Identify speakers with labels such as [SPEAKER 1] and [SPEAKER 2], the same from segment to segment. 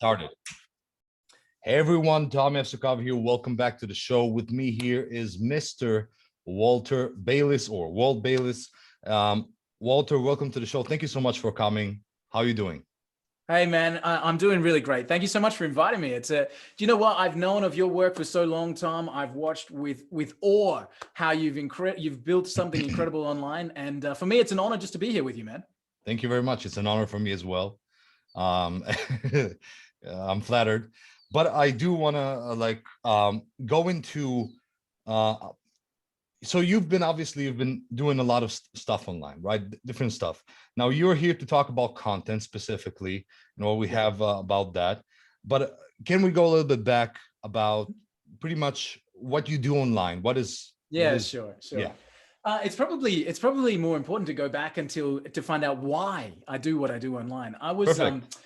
[SPEAKER 1] Started. Hey everyone, Tommy Efsakov here. Welcome back to the show. With me here is Mr. Walter Bayliss or Walt Bayliss. Walter, welcome to the show. Thank you so much for coming. How are you doing?
[SPEAKER 2] Hey man, I'm doing really great. Thank you so much for inviting me. Do you know what? I've known of your work for so long, Tom. I've watched with awe how you've built something incredible online, and for me, it's an honor just to be here with you, man.
[SPEAKER 1] Thank you very much. It's an honor for me as well. I'm flattered, but I do want to go into. So you've been doing a lot of stuff online, right? Different stuff. Now you're here to talk about content specifically and what we have about that. But can we go a little bit back about pretty much what you do online?
[SPEAKER 2] Sure.
[SPEAKER 1] Yeah.
[SPEAKER 2] It's probably more important to go back to find out why I do what I do online.
[SPEAKER 1] Perfect.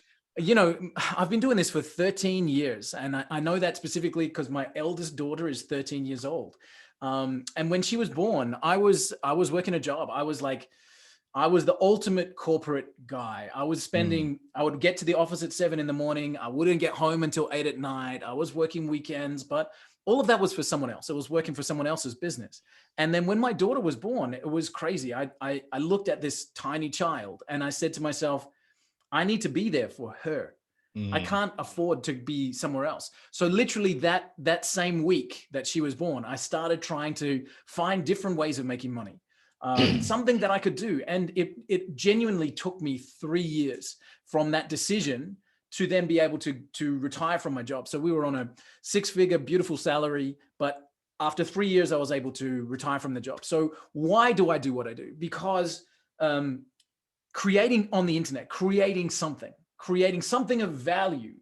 [SPEAKER 2] I've been doing this for 13 years, and I know that specifically because my eldest daughter is 13 years old. And when she was born, I was working a job. I was the ultimate corporate guy. I would get to the office at 7 a.m. I wouldn't get home until 8 p.m. I was working weekends, but all of that was for someone else. I was working for someone else's business. And then when my daughter was born, it was crazy. I looked at this tiny child and I said to myself, I need to be there for her. I can't afford to be somewhere else. So literally that same week that she was born, I started trying to find different ways of making money, something that I could do. And it genuinely took me 3 years from that decision to then be able to retire from my job. So we were on a 6-figure, beautiful salary, but after 3 years, I was able to retire from the job. So why do I do what I do? Because creating on the internet, creating something of value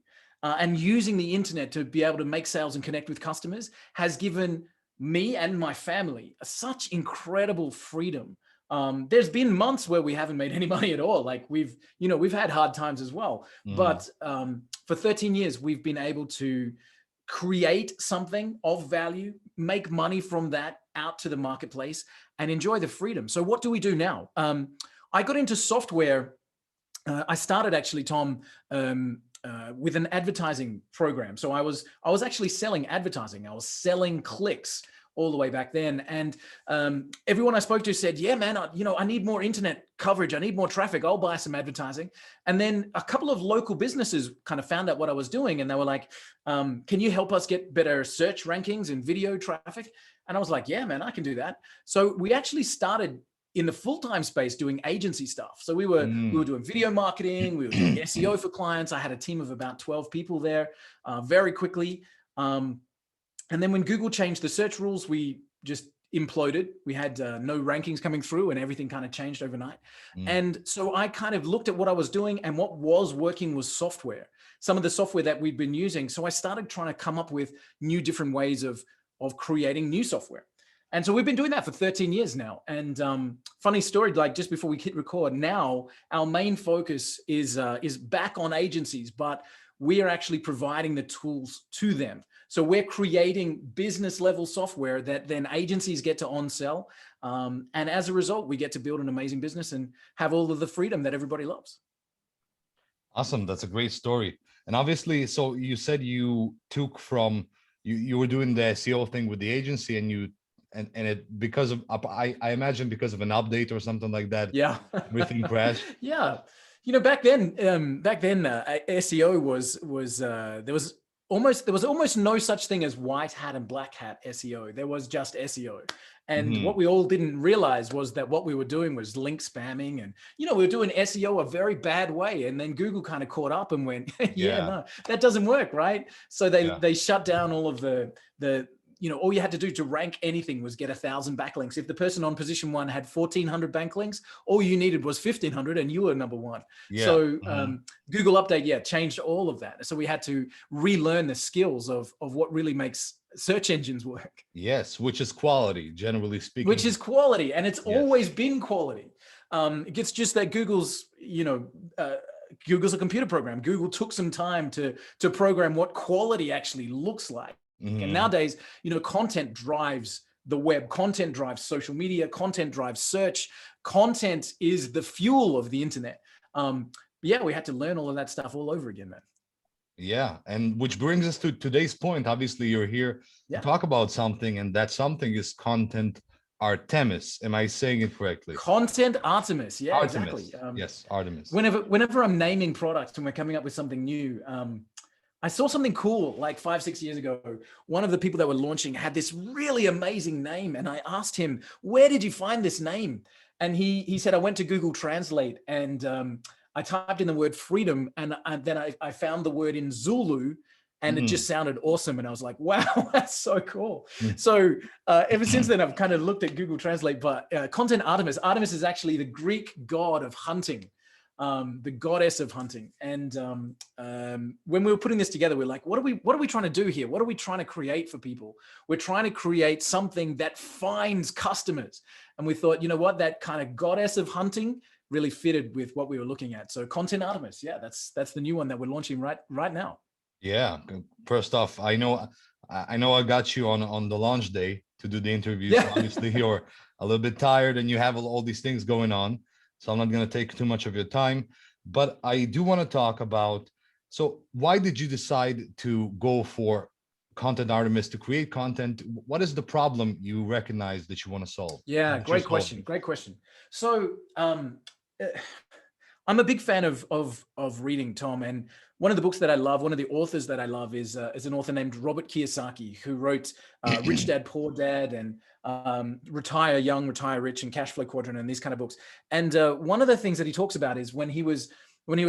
[SPEAKER 2] and using the internet to be able to make sales and connect with customers has given me and my family such incredible freedom. There's been months where we haven't made any money at all. Like we've had hard times as well. But for 13 years, we've been able to create something of value, make money from that out to the marketplace and enjoy the freedom. So what do we do now? I got into software. I started actually, Tom, with an advertising program. So I was actually selling advertising. I was selling clicks all the way back then. And everyone I spoke to said, yeah, man, I need more internet coverage. I need more traffic. I'll buy some advertising. And then a couple of local businesses kind of found out what I was doing. And they were like, can you help us get better search rankings and video traffic? And I was like, yeah, man, I can do that. So we actually started in the full-time space doing agency stuff. So we were doing video marketing, we were doing SEO for clients. I had a team of about 12 people there very quickly. And then when Google changed the search rules, we just imploded. We had no rankings coming through and everything kind of changed overnight. And so I kind of looked at what I was doing, and what was working was software, some of the software that we'd been using. So I started trying to come up with different ways of creating new software. And so we've been doing that for 13 years now. And funny story, like just before we hit record, now our main focus is back on agencies, but we are actually providing the tools to them. So we're creating business level software that then agencies get to on-sell. And as a result, we get to build an amazing business and have all of the freedom that everybody loves.
[SPEAKER 1] Awesome. That's a great story. And obviously, so you said you took from, you were doing the SEO thing with the agency, and it because of I imagine because of an update or something like that.
[SPEAKER 2] Yeah,
[SPEAKER 1] everything crashed.
[SPEAKER 2] Yeah, back then SEO was there was almost no such thing as white hat and black hat SEO. There was just SEO. And what we all didn't realize was that what we were doing was link spamming, and we were doing SEO a very bad way. And then Google kind of caught up and went, no, that doesn't work, right? So they shut down all of the all you had to do to rank anything was get 1,000 backlinks. If the person on position 1 had 1,400 backlinks, all you needed was 1,500 and you were number 1. So Google update, changed all of that. So we had to relearn the skills of what really makes search engines work.
[SPEAKER 1] Yes, which is quality, generally speaking.
[SPEAKER 2] Which is quality, and it's always been quality. It's just that Google's, Google's a computer program. Google took some time to program what quality actually looks like. And nowadays, content drives the web, content drives social media, content drives search, content is the fuel of the internet. We had to learn all of that stuff all over again, man.
[SPEAKER 1] Yeah, and which brings us to today's point. Obviously, you're here to
[SPEAKER 2] Yeah.
[SPEAKER 1] talk about something, and that something is content Artemis. Am I saying it correctly?
[SPEAKER 2] Content Artemis. Yeah, exactly.
[SPEAKER 1] Artemis. Yes, Artemis.
[SPEAKER 2] Whenever I'm naming products and we're coming up with something new, I saw something cool like 5-6 years ago. One of the people that were launching had this really amazing name, and I asked him, "Where did you find this name?" And he said, "I went to Google Translate and I typed in the word freedom, and then I found the word in Zulu." And it just sounded awesome. And I was like, wow, that's so cool.
[SPEAKER 1] Mm.
[SPEAKER 2] So ever since then, I've kind of looked at Google Translate, but content Artemis. Artemis is actually the Greek god of hunting, the goddess of hunting. And when we were putting this together, we're like, what are we trying to do here? What are we trying to create for people? We're trying to create something that finds customers. And we thought, you know what, that kind of goddess of hunting really fitted with what we were looking at. So content Artemis, yeah, that's the new one that we're launching right now.
[SPEAKER 1] Yeah. First off, I got you on the launch day to do the interview.
[SPEAKER 2] Yeah.
[SPEAKER 1] So obviously you're a little bit tired and you have all these things going on. So I'm not going to take too much of your time, but I do want to talk about, so why did you decide to go for content Artemis to create content? What is the problem you recognize that you want to solve?
[SPEAKER 2] Yeah,
[SPEAKER 1] That you're
[SPEAKER 2] great question.
[SPEAKER 1] solving?
[SPEAKER 2] Great question. So I'm a big fan of reading, Tom, and one of the books that I love, one of the authors that I love is an author named Robert Kiyosaki, who wrote Rich Dad, Poor Dad, and Retire Young, Retire Rich, and Cash Flow Quadrant, and these kind of books. And one of the things that he talks about is when he was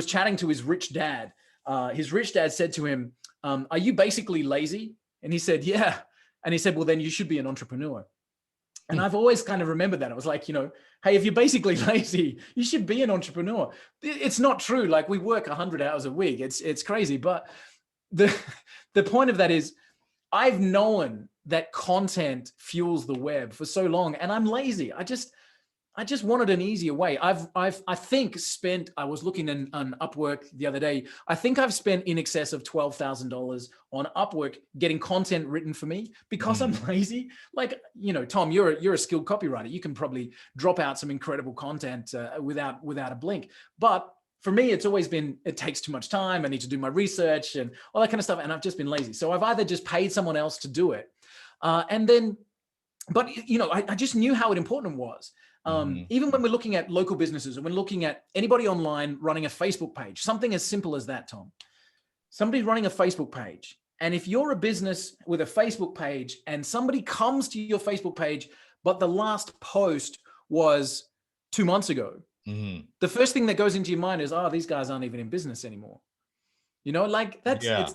[SPEAKER 2] chatting to his rich dad said to him, "Are you basically lazy?" And he said, "Yeah." And he said, "Well, then you should be an entrepreneur." And I've always kind of remembered that. It was like, hey, if you're basically lazy, you should be an entrepreneur. It's not true. Like, we work 100 hours a week. It's crazy. But the point of that is, I've known that content fuels the web for so long, and I'm lazy. I just wanted an easier way. I was looking on Upwork the other day. I think I've spent in excess of $12,000 on Upwork getting content written for me because I'm lazy. Like, Tom, you're a skilled copywriter. You can probably drop out some incredible content without a blink. But for me, it's always been, it takes too much time. I need to do my research and all that kind of stuff. And I've just been lazy. So I've either just paid someone else to do it. But I just knew how important it was. Even when we're looking at local businesses and we're looking at anybody online running a Facebook page, something as simple as that, Tom, somebody's running a Facebook page. And if you're a business with a Facebook page and somebody comes to your Facebook page, but the last post was 2 months ago, the first thing that goes into your mind is, oh, these guys aren't even in business anymore. The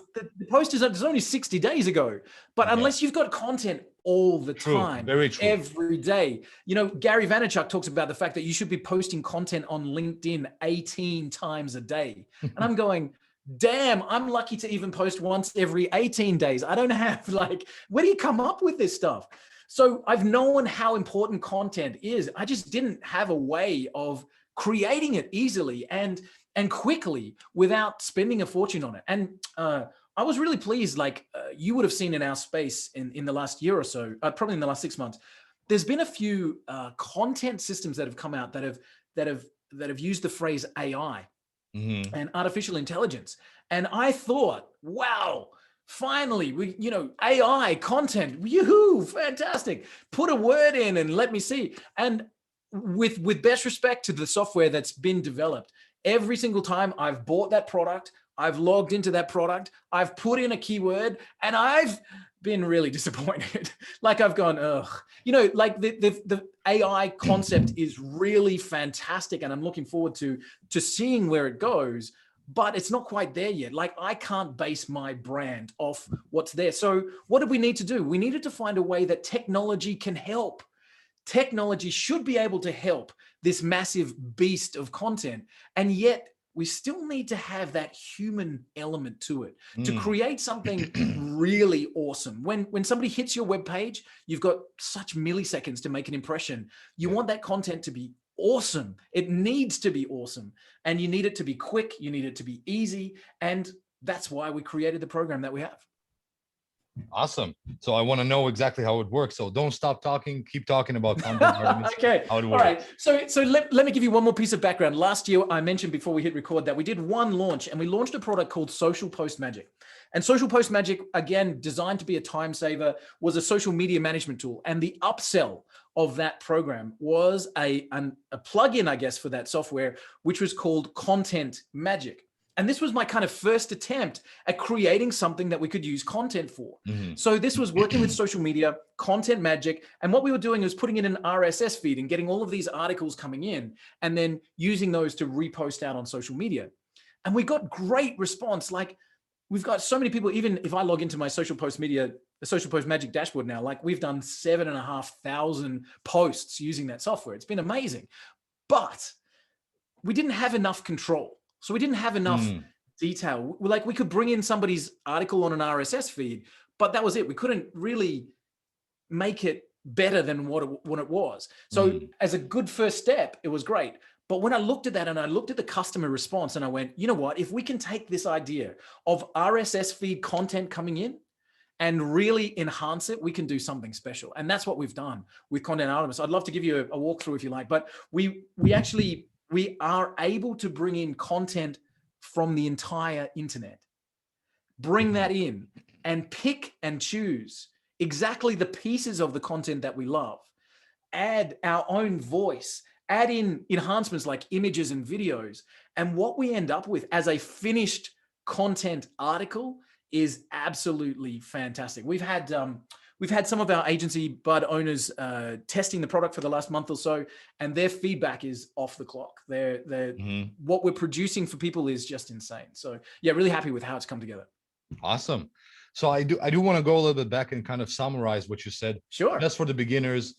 [SPEAKER 2] post is only 60 days ago, but unless you've got content all the time,
[SPEAKER 1] very true,
[SPEAKER 2] every day, Gary Vaynerchuk talks about the fact that you should be posting content on LinkedIn 18 times a day. And I'm going, damn, I'm lucky to even post once every 18 days. I don't have where do you come up with this stuff? So I've known how important content is. I just didn't have a way of creating it easily and quickly without spending a fortune on it. And I was really pleased. You would have seen in our space in the last year or so, probably in the last 6 months, there's been a few content systems that have come out that have used the phrase AI and artificial intelligence. And I thought, wow, finally, AI content, yoo-hoo, fantastic. Put a word in and let me see. And with best respect to the software that's been developed, every single time I've bought that product, I've logged into that product, I've put in a keyword, and I've been really disappointed. I've gone, ugh. The AI concept is really fantastic, and I'm looking forward to seeing where it goes, but it's not quite there yet. I can't base my brand off what's there. So what did we need to do? We needed to find a way that technology can help. Technology should be able to help this massive beast of content. And yet we still need to have that human element to it to create something really awesome. When somebody hits your webpage, you've got such milliseconds to make an impression. You want that content to be awesome. It needs to be awesome. And you need it to be quick. You need it to be easy. And that's why we created the program that we have.
[SPEAKER 1] Awesome. So I want to know exactly how it works. So don't stop talking. Keep talking about content, Artemis,
[SPEAKER 2] Okay.
[SPEAKER 1] how it
[SPEAKER 2] All
[SPEAKER 1] works.
[SPEAKER 2] right. So let me give you one more piece of background. Last year, I mentioned before we hit record that we did one launch, and we launched a product called Social Post Magic. And Social Post Magic, again, designed to be a time saver, was a social media management tool. And the upsell of that program was a plugin, I guess, for that software, which was called Content Magic. And this was my kind of first attempt at creating something that we could use content for.
[SPEAKER 1] Mm-hmm.
[SPEAKER 2] So this was working with social media, Content Magic. And what we were doing was putting in an RSS feed and getting all of these articles coming in and then using those to repost out on social media. And we got great response. Like, we've got so many people, even if I log into my Social Post Magic dashboard now, like we've done 7,500 posts using that software. It's been amazing. But we didn't have enough control. So we didn't have enough detail. Like, we could bring in somebody's article on an RSS feed, but that was it. We couldn't really make it better than what it was. So as a good first step, it was great. But when I looked at that and I looked at the customer response and I went, you know what, if we can take this idea of RSS feed content coming in and really enhance it, we can do something special. And that's what we've done with Content Artemis. I'd love to give you a walkthrough if you like, but we are able to bring in content from the entire internet, bring that in and pick and choose exactly the pieces of the content that we love, add our own voice, add in enhancements like images and videos. And what we end up with as a finished content article is absolutely fantastic. We've had some of our agency bud owners testing the product for the last month or so, and their feedback is off the clock. What we're producing for people is just insane. So yeah, really happy with how it's come together.
[SPEAKER 1] Awesome. So I do want to go a little bit back and kind of summarize what you said.
[SPEAKER 2] Sure.
[SPEAKER 1] Just for the beginners,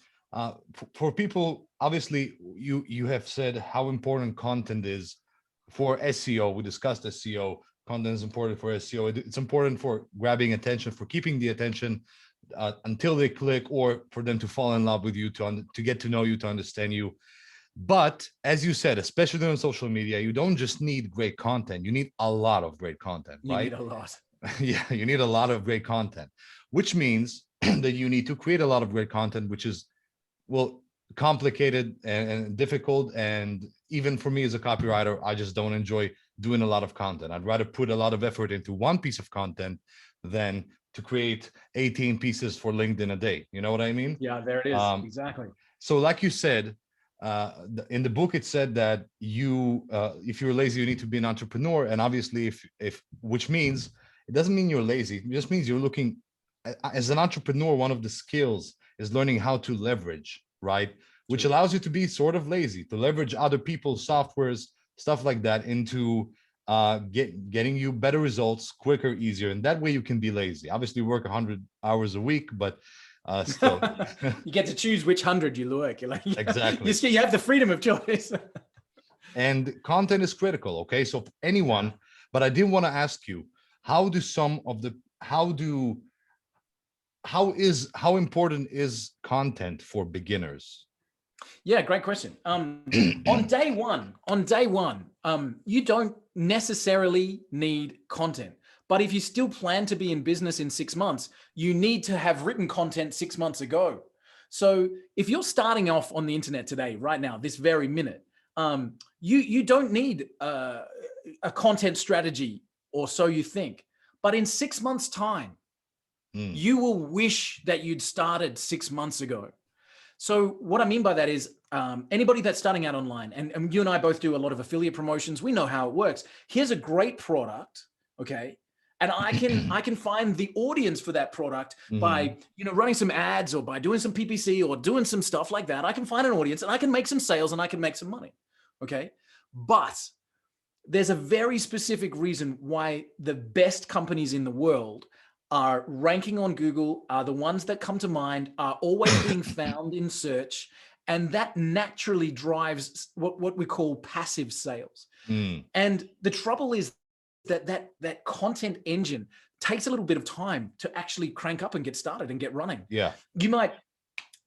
[SPEAKER 1] for people, obviously you have said how important content is for SEO. We discussed SEO. Content is important for SEO. It's important for grabbing attention, for keeping the attention until they click, or for them to fall in love with you, to get to know you, to understand you. But as you said, especially on social media, you don't just need great content. You need a lot of great content, right?
[SPEAKER 2] You need a lot.
[SPEAKER 1] Yeah, you need a lot of great content, which means that you need to create a lot of great content, which is, well, complicated and difficult. And even for me as a copywriter, I just don't enjoy doing a lot of content. I'd rather put a lot of effort into one piece of content than to create 18 pieces for LinkedIn a day. You know what I mean?
[SPEAKER 2] Yeah, there it is. Exactly.
[SPEAKER 1] So like you said, in the book, it said that if you're lazy, you need to be an entrepreneur. And obviously, which means, it doesn't mean you're lazy. It just means you're looking, as an entrepreneur, one of the skills is learning how to leverage, right? Which allows you to be sort of lazy, to leverage other people's softwares, stuff like that, into getting you better results quicker, easier. And that way you can be lazy. Obviously work 100 hours a week, but still.
[SPEAKER 2] You get to choose which 100 you work. You're like,
[SPEAKER 1] exactly.
[SPEAKER 2] You have the freedom of choice.
[SPEAKER 1] And content is critical. Okay. So anyone, but I did want to ask you, how important is content for beginners?
[SPEAKER 2] Yeah, great question. On day one, you don't necessarily need content. But if you still plan to be in business in 6 months, you need to have written content 6 months ago. So if you're starting off on the internet today, right now, this very minute, you don't need a content strategy, or so you think. But in 6 months' time, you will wish that you'd started 6 months ago. So what I mean by that is anybody that's starting out online, and you and I both do a lot of affiliate promotions, we know how it works. Here's a great product, okay? And I can find the audience for that product by running some ads, or by doing some PPC, or doing some stuff like that. I can find an audience and I can make some sales and I can make some money, okay? But there's a very specific reason why the best companies in the world are ranking on Google, are the ones that come to mind, are always being found in search. And that naturally drives what we call passive sales. And the trouble is that content engine takes a little bit of time to actually crank up and get started and get running.
[SPEAKER 1] Yeah.
[SPEAKER 2] You might,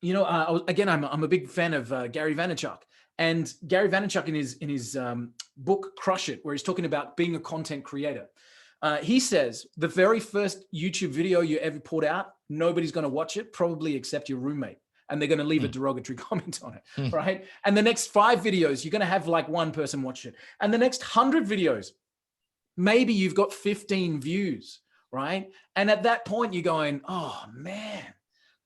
[SPEAKER 2] again, I'm a big fan of Gary Vaynerchuk. And Gary Vaynerchuk in his book, Crush It, where he's talking about being a content creator. He says the very first YouTube video you ever put out, nobody's going to watch it, probably except your roommate. And they're going to leave a derogatory comment on it, right? And the next 5 videos, you're going to have like 1 person watch it. And the next 100 videos, maybe you've got 15 views, right? And at that point, you're going, oh man,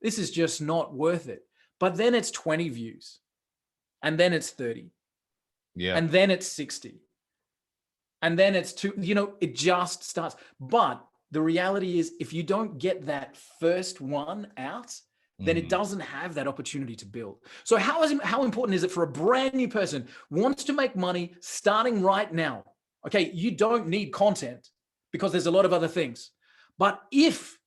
[SPEAKER 2] this is just not worth it. But then it's 20 views, and then it's 30, and then it's 60, and then it's 2. You know, it just starts. But the reality is, if you don't get that first one out, then it doesn't have that opportunity to build. So how important is it for a brand new person who wants to make money starting right now? Okay, you don't need content because there's a lot of other things. But if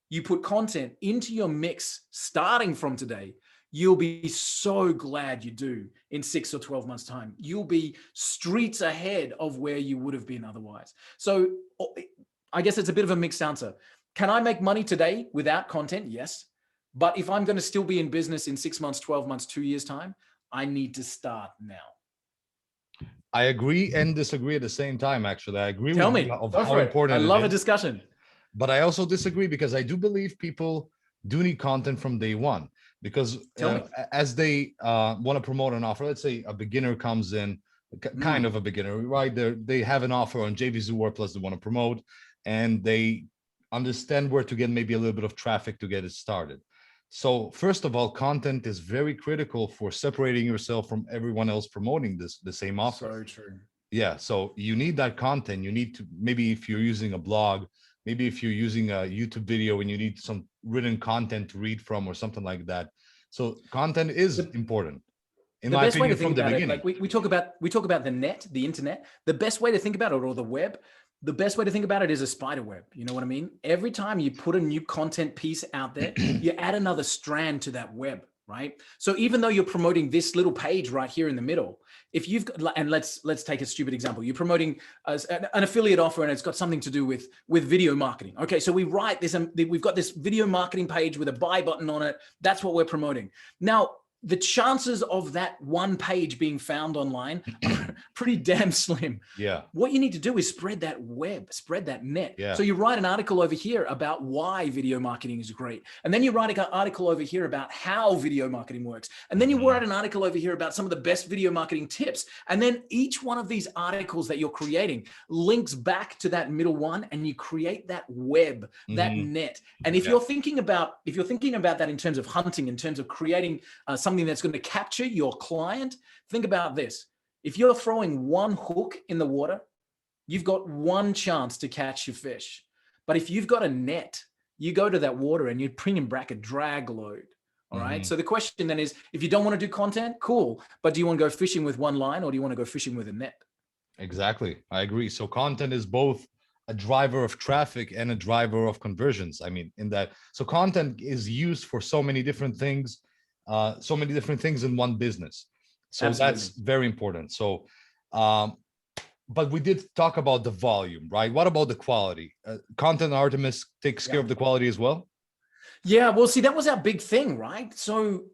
[SPEAKER 2] you put content into your mix starting from today, you'll be so glad you do in 6 or 12 months' time. You'll be streets ahead of where you would have been otherwise. So I guess it's a bit of a mixed answer. Can I make money today without content? Yes. But if I'm going to still be in business in 6 months, 12 months, 2 years' time, I need to start now.
[SPEAKER 1] I agree and disagree at the same time, actually. I agree
[SPEAKER 2] Tell
[SPEAKER 1] with
[SPEAKER 2] me
[SPEAKER 1] you of how important
[SPEAKER 2] I love a discussion.
[SPEAKER 1] But I also disagree because I do believe people do need content from day one. Because as they want to promote an offer, let's say a beginner comes in, kind of a beginner, right? They have an offer on JVZoo WordPlus they want to promote, and they understand where to get maybe a little bit of traffic to get it started. So first of all, content is very critical for separating yourself from everyone else promoting the same offer.
[SPEAKER 2] So true.
[SPEAKER 1] Yeah, so you need that content. You need to, maybe if you're using a blog, maybe if you're using a YouTube video and you need some written content to read from or something like that. So content is important. In my opinion, from the beginning.
[SPEAKER 2] Like we talk about the net, the internet. The best way to think about it, or the web, the best way to think about it is a spider web. You know what I mean? Every time you put a new content piece out there, you add another strand to that web, right? So even though you're promoting this little page right here in the middle, if you've got, and let's take a stupid example, you're promoting an affiliate offer and it's got something to do with video marketing. Okay, so we write this, and we've got this video marketing page with a buy button on it. That's what we're promoting. Now, the chances of that one page being found online are pretty damn slim.
[SPEAKER 1] Yeah.
[SPEAKER 2] What you need to do is spread that web, spread that net.
[SPEAKER 1] Yeah.
[SPEAKER 2] So you write an article over here about why video marketing is great. And then you write an article over here about how video marketing works. And then you write an article over here about some of the best video marketing tips. And then each one of these articles that you're creating links back to that middle one, and you create that web, that net. And if you're thinking about that in terms of hunting, in terms of creating something that's going to capture your client, think about this. If you're throwing one hook in the water, you've got one chance to catch your fish. But if you've got a net, you go to that water and you bring in bracket drag load. All right. So the question then is, if you don't want to do content, cool. But do you want to go fishing with one line, or do you want to go fishing with a net?
[SPEAKER 1] Exactly. I agree. So content is both a driver of traffic and a driver of conversions. I mean, in that, so content is used for so many different things. In one business. So absolutely. That's very important. So, but we did talk about the volume, right? What about the quality? Content Artemis takes care of the quality as well?
[SPEAKER 2] Yeah, well, see, that was our big thing, right? So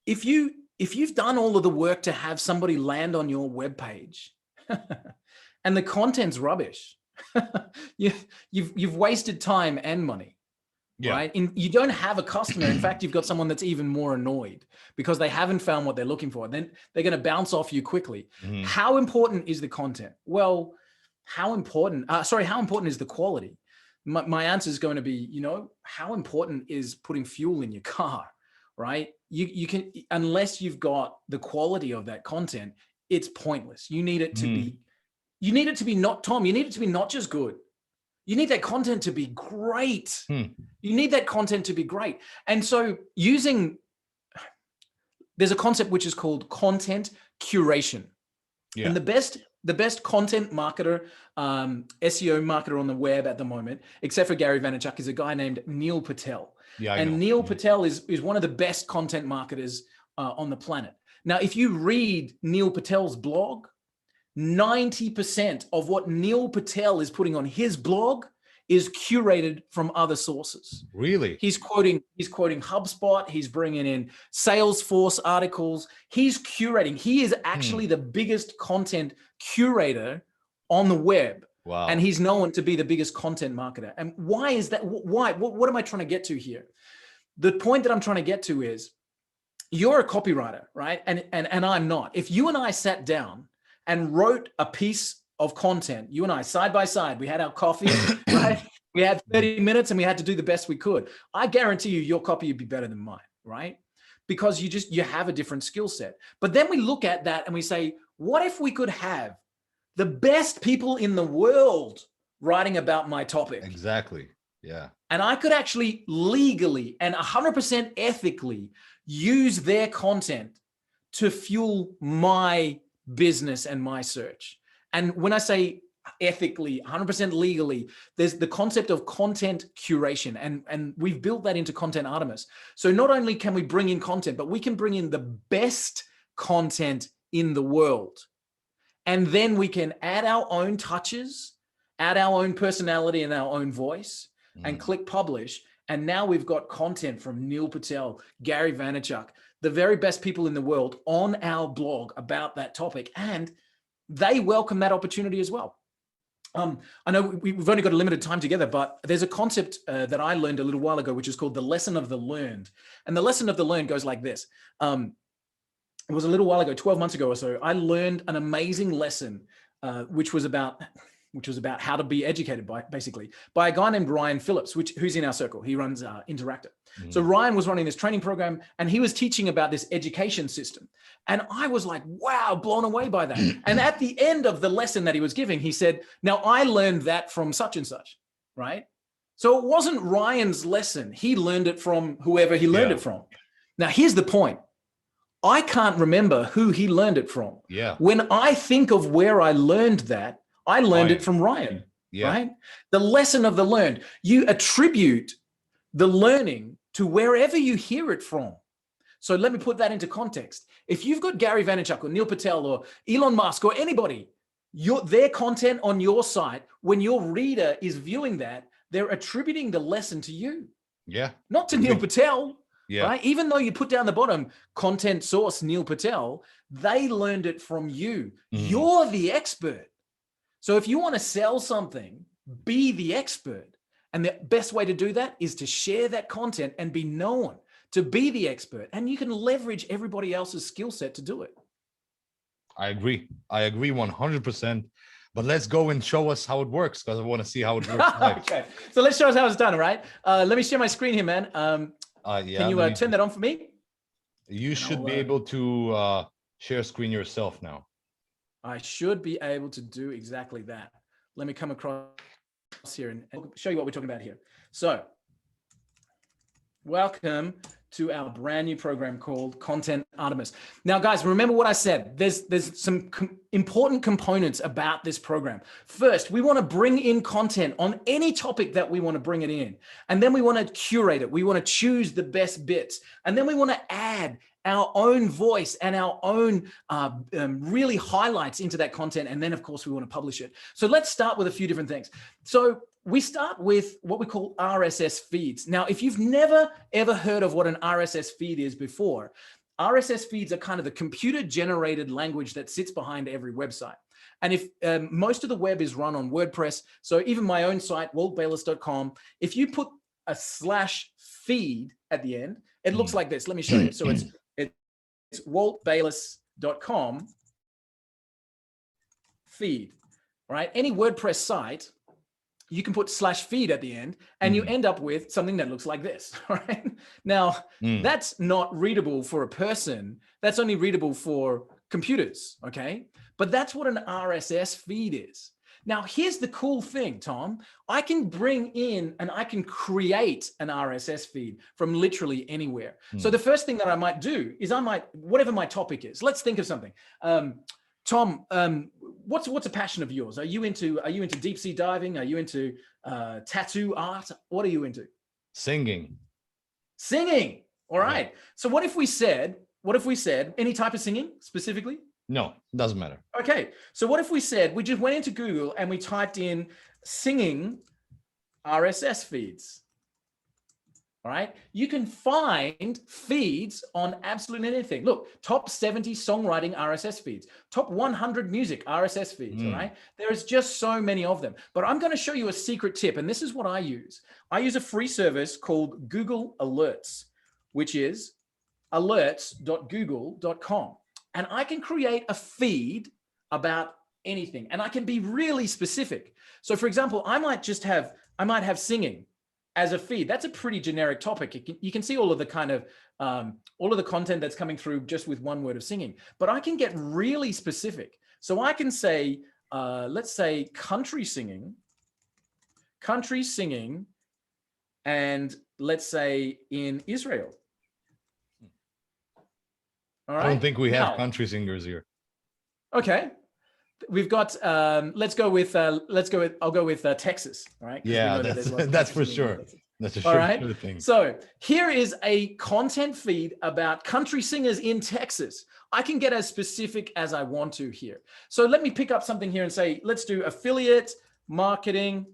[SPEAKER 2] if you've done all of the work to have somebody land on your webpage and the content's rubbish, you've wasted time and money. Yeah. Right. And you don't have a customer. In fact, you've got someone that's even more annoyed because they haven't found what they're looking for. Then they're going to bounce off you quickly. How important is the content? Well, how important is the quality? My answer is going to be, how important is putting fuel in your car, right? You can, unless you've got the quality of that content, it's pointless. You need it to be, you need it to be not just good. You need that content to be great. You need that content to be great. And so there's a concept which is called content curation. Yeah. And the best content marketer, SEO marketer on the web at the moment, except for Gary Vaynerchuk, is a guy named Neil Patel. Yeah, and Neil Patel is one of the best content marketers on the planet. Now, if you read Neil Patel's blog, 90% of what Neil Patel is putting on his blog is curated from other sources.
[SPEAKER 1] Really?
[SPEAKER 2] He's quoting HubSpot. He's bringing in Salesforce articles. He's curating. He is actually the biggest content curator on the web.
[SPEAKER 1] Wow.
[SPEAKER 2] And he's known to be the biggest content marketer. And why is that? Why? What am I trying to get to here? The point that I'm trying to get to is you're a copywriter, right? And I'm not. If you and I sat down and wrote a piece of content, you and I side by side, we had our coffee, right? We had 30 minutes and we had to do the best we could. I guarantee you your copy would be better than mine, right? Because you have a different skill set. But then we look at that and we say, what if we could have the best people in the world writing about my topic?
[SPEAKER 1] Exactly. Yeah.
[SPEAKER 2] And I could actually legally and 100% ethically use their content to fuel my business and my search. And when I say ethically, 100% legally, there's the concept of content curation. And we've built that into Content Artemis. So not only can we bring in content, but we can bring in the best content in the world. And then we can add our own touches, add our own personality and our own voice, and click publish. And now we've got content from Neil Patel, Gary Vaynerchuk, the very best people in the world on our blog about that topic. And they welcome that opportunity as well. I know we've only got a limited time together, but there's a concept that I learned a little while ago, which is called the lesson of the learned. And the lesson of the learned goes like this. It was a little while ago, 12 months ago or so, I learned an amazing lesson, which was about how to be educated by a guy named Ryan Phillips, who's in our circle. He runs Interactive. So Ryan was running this training program and he was teaching about this education system. And I was like, wow, blown away by that. And at the end of the lesson that he was giving, he said, now I learned that from such and such, right? So it wasn't Ryan's lesson. He learned it from whoever he learned it from. Now, here's the point. I can't remember who he learned it from.
[SPEAKER 1] Yeah.
[SPEAKER 2] When I think of where I learned that, I learned it from Ryan, right? The lesson of the learned. You attribute the learning to wherever you hear it from. So let me put that into context. If you've got Gary Vaynerchuk or Neil Patel or Elon Musk or anybody, their content on your site, when your reader is viewing that, they're attributing the lesson to you.
[SPEAKER 1] Yeah.
[SPEAKER 2] Not to Neil Patel.
[SPEAKER 1] Yeah.
[SPEAKER 2] Right? Even though you put down the bottom, content source, Neil Patel, they learned it from you. You're the expert. So if you want to sell something, be the expert. And the best way to do that is to share that content and be known to be the expert. And you can leverage everybody else's skill set to do it.
[SPEAKER 1] I agree. I agree 100%. But let's go and show us how it works, because I want to see how it works.
[SPEAKER 2] Okay. So let's show us how it's done, right? Let me share my screen here, man. Can you turn that on for me?
[SPEAKER 1] You should be able to share screen yourself now.
[SPEAKER 2] I should be able to do exactly that. Let me come across here and show you what we're talking about here. So welcome to our brand new program called Content Artemis. Now, guys, remember what I said. There's some important components about this program. First, we want to bring in content on any topic that we want to bring it in. And then we want to curate it. We want to choose the best bits. And then we want to add our own voice and our own really highlights into that content. And then, of course, we want to publish it. So let's start with a few different things. So we start with what we call RSS feeds. Now, if you've never, ever heard of what an RSS feed is before, RSS feeds are kind of the computer-generated language that sits behind every website. And if most of the web is run on WordPress, so even my own site, waltbayliss.com, if you put a /feed at the end, it looks like this. Let me show you. So it's waltbayliss.com feed, right? Any WordPress site, you can put /feed at the end and you end up with something that looks like this, right? Now, that's not readable for a person. That's only readable for computers, okay? But that's what an RSS feed is. Now, here's the cool thing, Tom. I can bring in and I can create an RSS feed from literally anywhere. So the first thing that I might do is whatever my topic is, let's think of something. Tom, what's a passion of yours? Are you into deep sea diving? Are you into tattoo art? What are you into?
[SPEAKER 1] Singing.
[SPEAKER 2] Singing. All right. So what if we said any type of singing specifically?
[SPEAKER 1] No, doesn't matter.
[SPEAKER 2] Okay. So what if we said we just went into Google and we typed in singing RSS feeds? All right. You can find feeds on absolutely anything. Look, top 70 songwriting RSS feeds, top 100 music RSS feeds. All right. There is just so many of them. But I'm going to show you a secret tip. And this is what I use. I use a free service called Google Alerts, which is alerts.google.com. And I can create a feed about anything. And I can be really specific. So for example, I might have singing as a feed. That's a pretty generic topic. You can see all of the kind of, all of the content that's coming through just with one word of singing, but I can get really specific. So I can say, let's say country singing, and let's say in Israel. All right.
[SPEAKER 1] I don't think we have country singers here.
[SPEAKER 2] Okay. We've got, I'll go with Texas. All right.
[SPEAKER 1] Yeah, that's for sure. That's a sure thing.
[SPEAKER 2] So here is a content feed about country singers in Texas. I can get as specific as I want to here. So let me pick up something here and say, let's do affiliate marketing.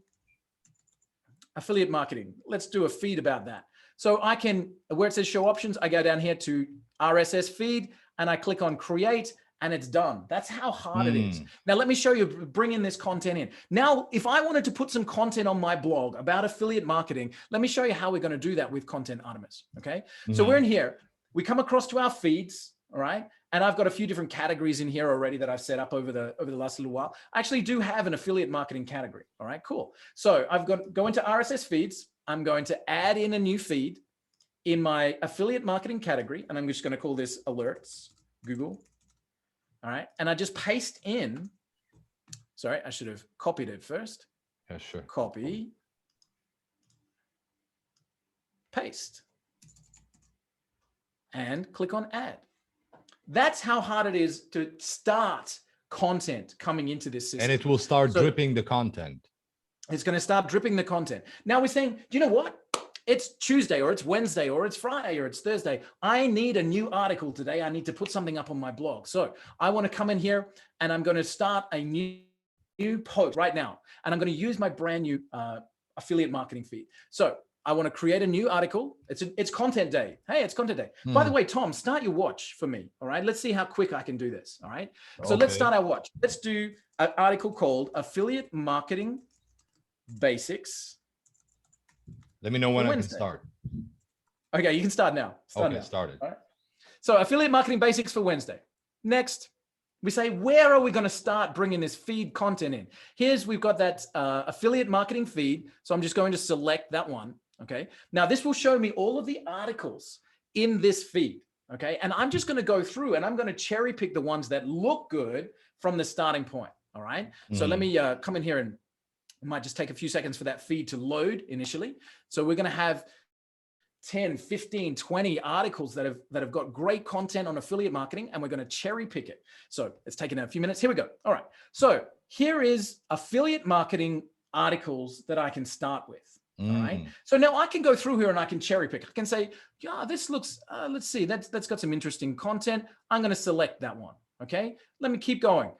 [SPEAKER 2] Let's do a feed about that. So I can, where it says show options, I go down here to RSS feed and I click on create and it's done. That's how hard it is. Now, let me show you, bringing this content in. Now, if I wanted to put some content on my blog about affiliate marketing, let me show you how we're going to do that with Content Artemis. Okay. So we're in here, we come across to our feeds. All right. And I've got a few different categories in here already that I've set up over the last little while. I actually do have an affiliate marketing category. All right, cool. So I've got, go into RSS feeds. I'm going to add in a new feed in my affiliate marketing category. And I'm just going to call this alerts, Google. All right. And I just paste in, sorry, I should have copied it first.
[SPEAKER 1] Yeah, sure.
[SPEAKER 2] Copy, paste, and click on add. That's how hard it is to start content coming into this system.
[SPEAKER 1] And it will start dripping the content.
[SPEAKER 2] It's going to start dripping the content. Now we're saying, do you know what? It's Tuesday or it's Wednesday or it's Friday or it's Thursday. I need a new article today. I need to put something up on my blog. So I want to come in here and I'm going to start a new post right now. And I'm going to use my brand new affiliate marketing feed. So I want to create a new article. It's content day. Hey, it's content day. By the way, Tom, start your watch for me. All right. Let's see how quick I can do this. All right. So let's start our watch. Let's do an article called Affiliate Marketing Basics.
[SPEAKER 1] Let me know when I can start.
[SPEAKER 2] Okay, you can start now.
[SPEAKER 1] Started.
[SPEAKER 2] All right. So affiliate marketing basics for Wednesday. Next, we say, where are we going to start bringing this feed content in? We've got that affiliate marketing feed. So I'm just going to select that one. Okay. Now this will show me all of the articles in this feed. Okay. And I'm just going to go through and I'm going to cherry pick the ones that look good from the starting point. All right. So let me come in here, and it might just take a few seconds for that feed to load initially. So we're going to have 10, 15, 20 articles that have got great content on affiliate marketing, and we're going to cherry pick it. So it's taken a few minutes. Here we go. All right. So here is affiliate marketing articles that I can start with. All right. So now I can go through here and I can cherry pick. I can say, yeah, this looks, let's see, that's got some interesting content. I'm going to select that one. Okay. Let me keep going.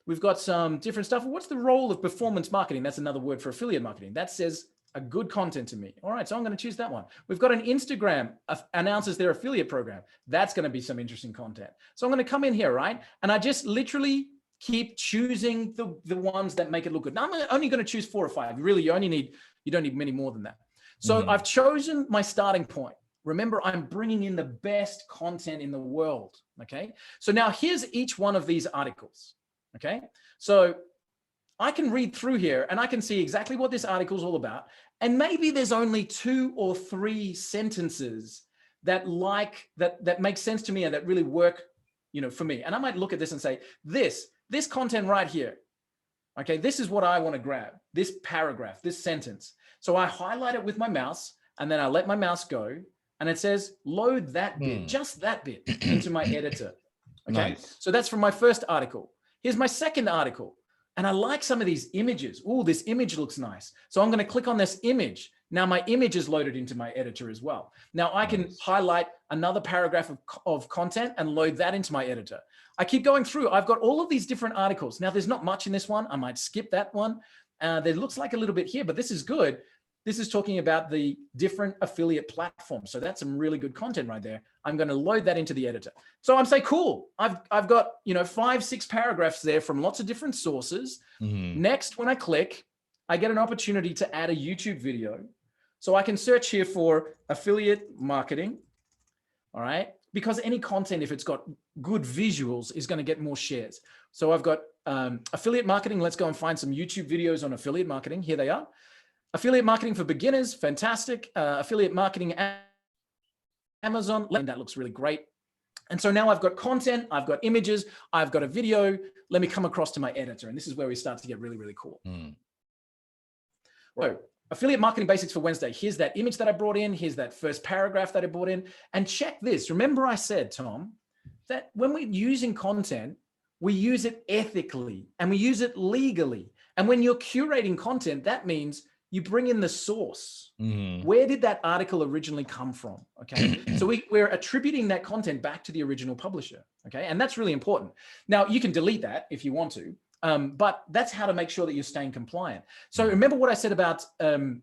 [SPEAKER 2] We've got some different stuff. What's the role of performance marketing? That's another word for affiliate marketing. That says a good content to me. All right, so I'm going to choose that one. We've got an Instagram announces their affiliate program. That's going to be some interesting content. So I'm going to come in here, right? And I just literally keep choosing the ones that make it look good. Now I'm only going to choose 4 or 5. Really, you don't need many more than that. So I've chosen my starting point. Remember, I'm bringing in the best content in the world. Okay. So now here's each one of these articles. Okay. So I can read through here and I can see exactly what this article is all about. And maybe there's only 2 or 3 sentences that make sense to me and that really work, for me. And I might look at this and say, this content right here. Okay. This is what I want to grab, this paragraph, this sentence. So I highlight it with my mouse and then I let my mouse go and it says, load that bit, just that bit into my editor. Okay. Nice. So that's from my first article. Here's my second article. And I like some of these images. Oh, this image looks nice. So I'm going to click on this image. Now my image is loaded into my editor as well. Now I can highlight another paragraph of content and load that into my editor. I keep going through. I've got all of these different articles. Now there's not much in this one. I might skip that one. There looks like a little bit here, but this is good. This is talking about the different affiliate platforms. So that's some really good content right there. I'm going to load that into the editor. So I'm saying, cool, I've got, 5, 6 paragraphs there from lots of different sources. Next, when I click, I get an opportunity to add a YouTube video. So I can search here for affiliate marketing. All right. Because any content, if it's got good visuals, is going to get more shares. So I've got affiliate marketing. Let's go and find some YouTube videos on affiliate marketing. Here they are. Affiliate marketing for beginners. Fantastic. Affiliate marketing, Amazon. That looks really great. And so now I've got content, I've got images, I've got a video. Let me come across to my editor. And this is where we start to get really, really cool. So affiliate marketing basics for Wednesday. Here's that image that I brought in. Here's that first paragraph that I brought in. And check this. Remember I said, Tom, that when we're using content, we use it ethically and we use it legally. And when you're curating content, that means you bring in the source. Where did that article originally come from? Okay. So we're attributing that content back to the original publisher. Okay. And that's really important. Now you can delete that if you want to, but that's how to make sure that you're staying compliant. So remember what I said about the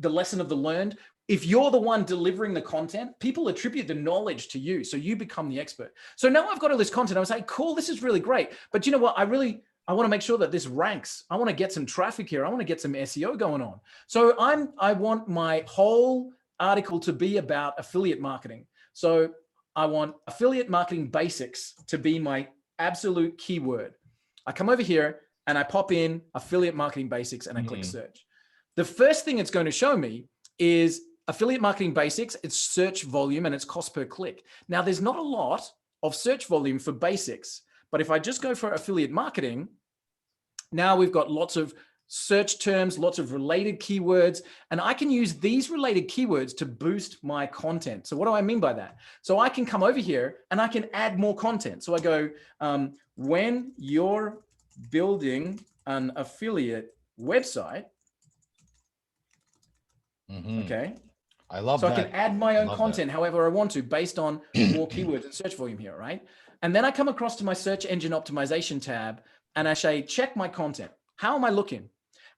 [SPEAKER 2] lesson of the learned. If you're the one delivering the content, people attribute the knowledge to you. So you become the expert. So now I've got all this content. I was like, cool, this is really great. But you know what? I want to make sure that this ranks. I want to get some traffic here. I want to get some SEO going on. So I want my whole article to be about affiliate marketing. So I want affiliate marketing basics to be my absolute keyword. I come over here and I pop in affiliate marketing basics and I click search. The first thing it's going to show me is affiliate marketing basics, its search volume and its cost per click. Now there's not a lot of search volume for basics, but if I just go for affiliate marketing, now we've got lots of search terms, lots of related keywords, and I can use these related keywords to boost my content. So what do I mean by that? So I can come over here and I can add more content. So I go, when you're building an affiliate website, okay.
[SPEAKER 1] I love
[SPEAKER 2] that.
[SPEAKER 1] So
[SPEAKER 2] I can add my own content however I want to based on more keywords and search volume here, right? And then I come across to my search engine optimization tab and I say, check my content. How am I looking?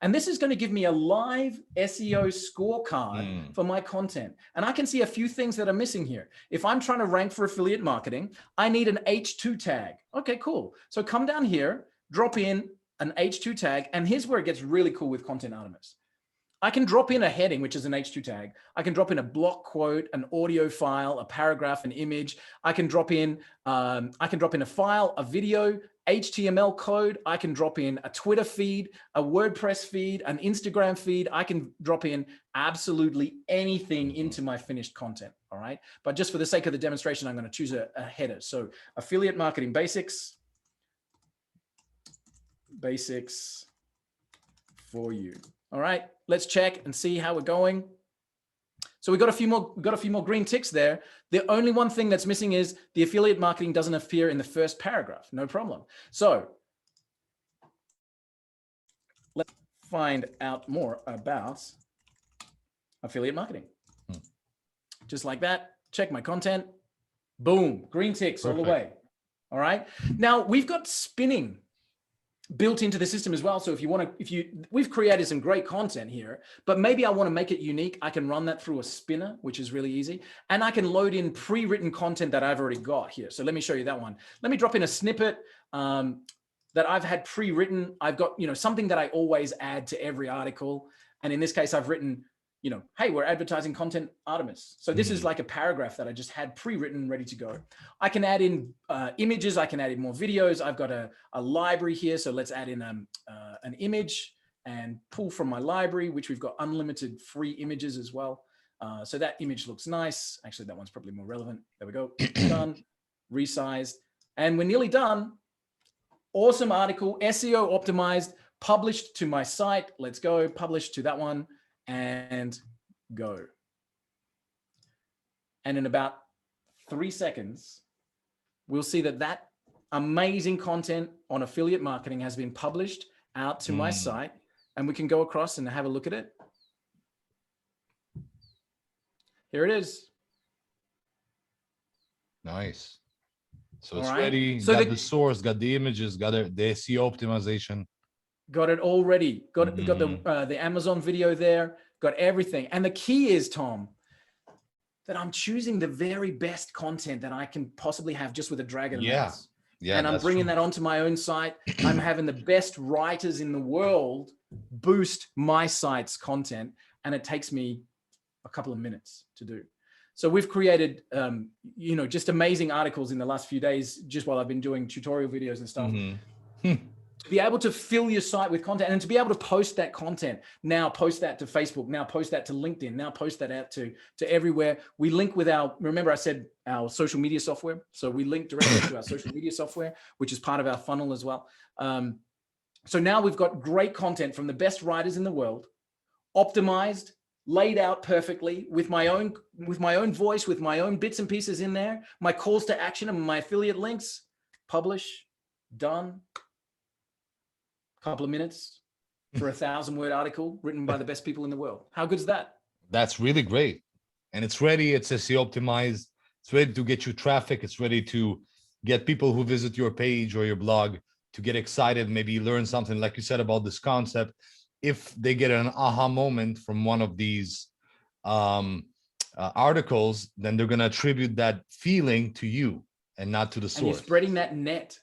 [SPEAKER 2] And this is going to give me a live SEO scorecard for my content. And I can see a few things that are missing here. If I'm trying to rank for affiliate marketing, I need an H2 tag. Okay, cool. So come down here, drop in an H2 tag. And here's where it gets really cool with Content Artemis. I can drop in a heading, which is an H2 tag. I can drop in a block quote, an audio file, a paragraph, an image. I can drop in a file, a video, HTML code. I can drop in a Twitter feed, a WordPress feed, an Instagram feed. I can drop in absolutely anything into my finished content. All right. But just for the sake of the demonstration, I'm going to choose a header. So affiliate marketing basics for you. All right, let's check and see how we're going. So we got a few more green ticks there. The only one thing that's missing is the affiliate marketing doesn't appear in the first paragraph. No problem. So let's find out more about affiliate marketing. Just like that, check my content. Boom, green ticks all the way. All right. Now we've got spinning built into the system as well. So we've created some great content here, but maybe I want to make it unique. I can run that through a spinner, which is really easy. And I can load in pre-written content that I've already got here. So let me show you that one. Let me drop in a snippet that I've had pre-written. I've got, something that I always add to every article. And in this case, I've written, hey, we're advertising Content Artemis. So this is like a paragraph that I just had pre-written, ready to go. I can add in images. I can add in more videos. I've got a library here. So let's add in an image and pull from my library, which we've got unlimited free images as well. So that image looks nice. Actually, that one's probably more relevant. There we go. Done, resized. And we're nearly done. Awesome article, SEO optimized, published to my site. Let's go, publish to that one. And go. And in about 3 seconds, we'll see that amazing content on affiliate marketing has been published out to my site, and we can go across and have a look at it. Here it is.
[SPEAKER 1] Nice. So it's ready. So got the source, got the images, got the SEO optimization.
[SPEAKER 2] Got it all ready. Got the Amazon video there. Got everything. And the key is, Tom, that I'm choosing the very best content that I can possibly have just with a drag of a mouse.
[SPEAKER 1] Yeah,
[SPEAKER 2] and I'm bringing that onto my own site. I'm having the best writers in the world boost my site's content, and it takes me a couple of minutes to do. So we've created, just amazing articles in the last few days, just while I've been doing tutorial videos and stuff. To be able to fill your site with content and to be able to post that content, now post that to Facebook, now post that to LinkedIn, now post that out to everywhere. We link with remember I said our social media software. So we link directly to our social media software, which is part of our funnel as well. So now we've got great content from the best writers in the world, optimized, laid out perfectly with my own voice, with my own bits and pieces in there, my calls to action and my affiliate links, publish, done. Couple of minutes for a 1,000-word article written by the best people in the world. How good is that?
[SPEAKER 1] That's really great. And it's ready. It's SEO optimized. It's ready to get you traffic. It's ready to get people who visit your page or your blog to get excited, maybe learn something, like you said, about this concept. If they get an aha moment from one of these articles, then they're going to attribute that feeling to you and not to the source.
[SPEAKER 2] And you're spreading that net.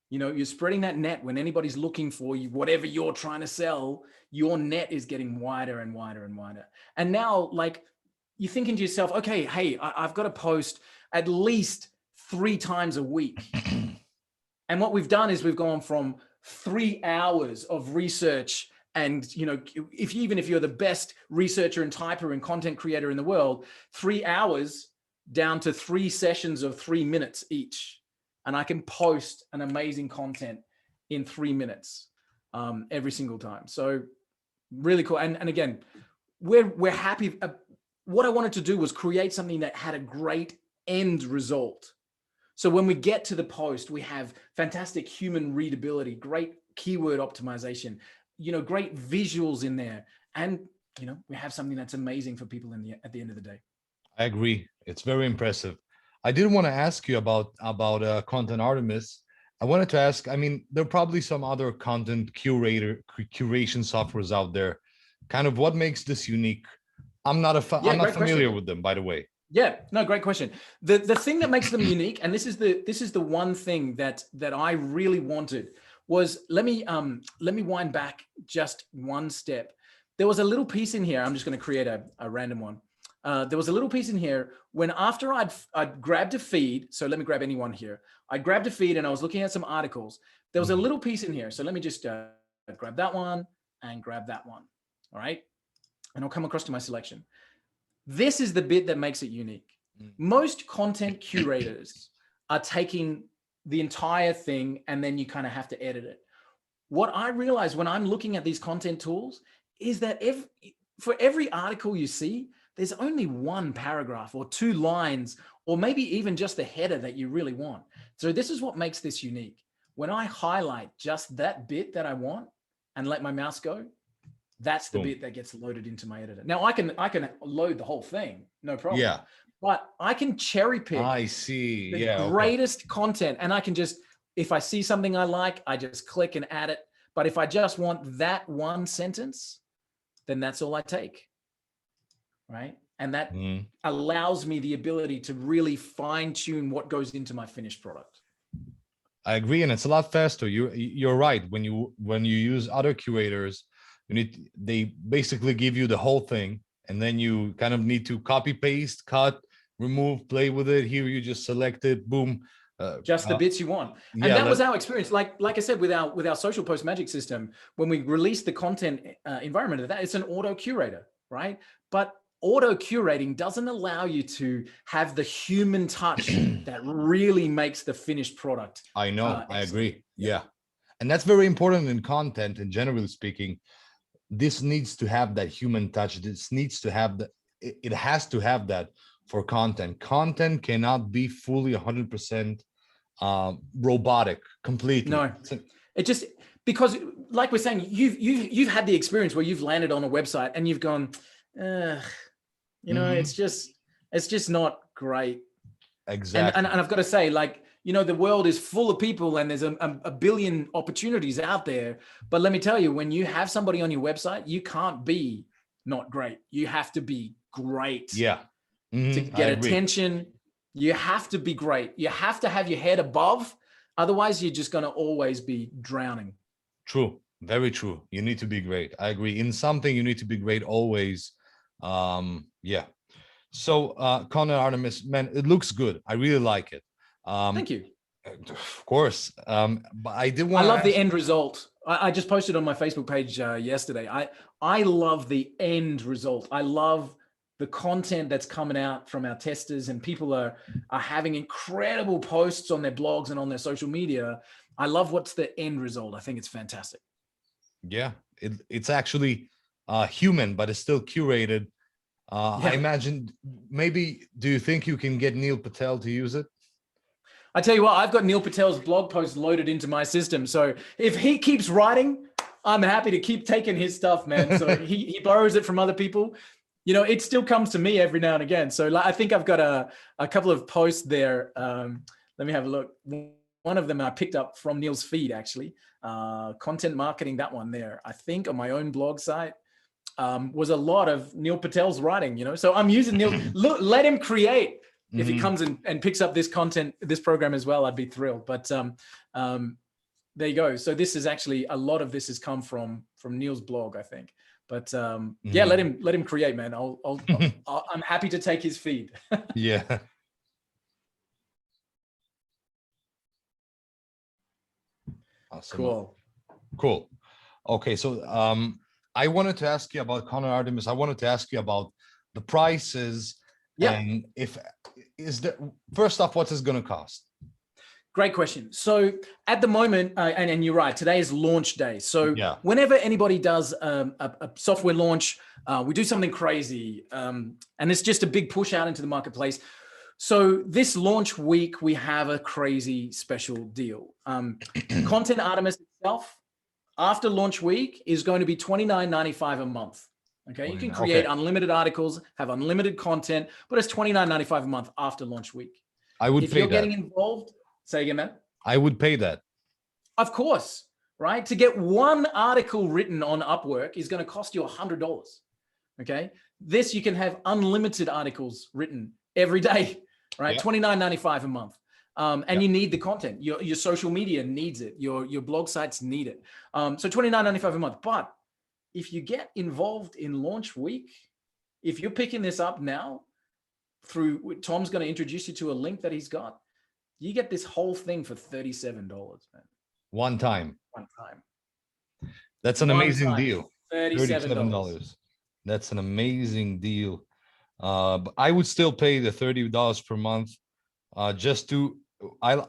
[SPEAKER 2] You're spreading that net. When anybody's looking for you, whatever you're trying to sell, your net is getting wider and wider and wider. And now, like, you're thinking to yourself, okay, hey, I've got to post at least 3 times a week. And what we've done is we've gone from 3 hours of research and, even if you're the best researcher and typer and content creator in the world, 3 hours down to 3 sessions of 3 minutes each. And I can post an amazing content in 3 minutes every single time. So really cool. And again, we're happy. What I wanted to do was create something that had a great end result. So when we get to the post, we have fantastic human readability, great keyword optimization, great visuals in there. And, we have something that's amazing for people at the end of the day.
[SPEAKER 1] I agree. It's very impressive. I did want to ask you about Content Artemis. I wanted to ask, there are probably some other content curation softwares out there. Kind of what makes this unique? I'm not familiar with them, by the way.
[SPEAKER 2] Yeah, no, great question. The thing that makes them unique, and this is the one thing that I really wanted, was let me wind back just one step. There was a little piece in here. I'm just going to create a random one. There was a little piece in here when after I'd grabbed a feed. So let me grab anyone here. I grabbed a feed and I was looking at some articles. There was a little piece in here. So let me just grab that one and grab that one. All right. And I'll come across to my selection. This is the bit that makes it unique. Most content curators are taking the entire thing and then you kind of have to edit it. What I realized when I'm looking at these content tools is that for every article you see, there's only 1 paragraph or 2 lines, or maybe even just the header that you really want. So this is what makes this unique. When I highlight just that bit that I want and let my mouse go, that's the bit that gets loaded into my editor. Now I can load the whole thing, no problem.
[SPEAKER 1] Yeah.
[SPEAKER 2] But I can cherry pick the greatest content, and I can just, if I see something I like, I just click and add it. But if I just want that 1 sentence, then that's all I take. Right. And that allows me the ability to really fine tune what goes into my finished product.
[SPEAKER 1] I agree. And it's a lot faster. You're right. When you use other curators, they basically give you the whole thing. And then you kind of need to copy, paste, cut, remove, play with it. Here you just select it, boom.
[SPEAKER 2] Just the bits you want. And that was our experience. Like I said, with our social post magic system, when we released the content environment of that, it's an auto curator, right? But auto curating doesn't allow you to have the human touch that really makes the finished product.
[SPEAKER 1] I know. I agree. Yeah. And that's very important in content. And generally speaking, this needs to have that human touch. This needs to have it has to have that for content. Content cannot be fully 100% robotic completely.
[SPEAKER 2] No, it just, because like we're saying, you've had the experience where you've landed on a website and you've gone, it's just not great.
[SPEAKER 1] Exactly.
[SPEAKER 2] And I've got to say, like, the world is full of people and there's a billion opportunities out there. But let me tell you, when you have somebody on your website, you can't be not great. You have to be great.
[SPEAKER 1] Yeah.
[SPEAKER 2] To get attention. You have to be great. You have to have your head above. Otherwise, you're just going to always be drowning.
[SPEAKER 1] True. Very true. You need to be great. I agree. In something, you need to be great always. Yeah. So, Connor, Artemis, man, it looks good. I really like it.
[SPEAKER 2] Thank you.
[SPEAKER 1] Of course. But I did want
[SPEAKER 2] I love the end result. I just posted on my Facebook page yesterday. I love the end result. I love the content that's coming out from our testers, and people are having incredible posts on their blogs and on their social media. I love what's the end result. I think it's fantastic.
[SPEAKER 1] Yeah, it's actually human, but it's still curated. I imagine, maybe, do you think you can get Neil Patel to use it?
[SPEAKER 2] I tell you what, I've got Neil Patel's blog post loaded into my system. So if he keeps writing, I'm happy to keep taking his stuff, man. So he borrows it from other people. It still comes to me every now and again. So I think I've got a couple of posts there. Let me have a look. One of them I picked up from Neil's feed, actually. Content marketing, that one there, I think on my own blog site, was a lot of Neil Patel's writing, So I'm using Neil. Look, let him create. If he comes and picks up this content, this program as well, I'd be thrilled. But there you go. So this is actually, a lot of this has come from Neil's blog, I think. But yeah, let him create, man. I'm happy to take his feed.
[SPEAKER 1] Yeah. Awesome. Cool. Okay, so I wanted to ask you about Connor, Artemis. I wanted to ask you about the prices. Yeah. And first off, what's this going to cost?
[SPEAKER 2] Great question. So at the moment, and you're right, today is launch day. So whenever anybody does a software launch, we do something crazy. And it's just a big push out into the marketplace. So this launch week, we have a crazy special deal. Content Artemis itself, after launch week, is going to be $29.95 a month. Okay, you can create unlimited articles, have unlimited content, but it's $29.95 a month after launch week.
[SPEAKER 1] I would pay that. If you're
[SPEAKER 2] getting involved, say again, man.
[SPEAKER 1] I would pay that.
[SPEAKER 2] Of course, right? To get one article written on Upwork is going to cost you $100. Okay, this you can have unlimited articles written every day, right? Yeah. $29.95 a month. And you need the content. Your social media needs it. Your blog sites need it. So $29.95 a month. But if you get involved in launch week, if you're picking this up now, Tom's going to introduce you to a link that he's got, you get this whole thing for $37, man.
[SPEAKER 1] One time. That's an amazing deal. $37. That's an amazing deal. But I would still pay the $30 per month. I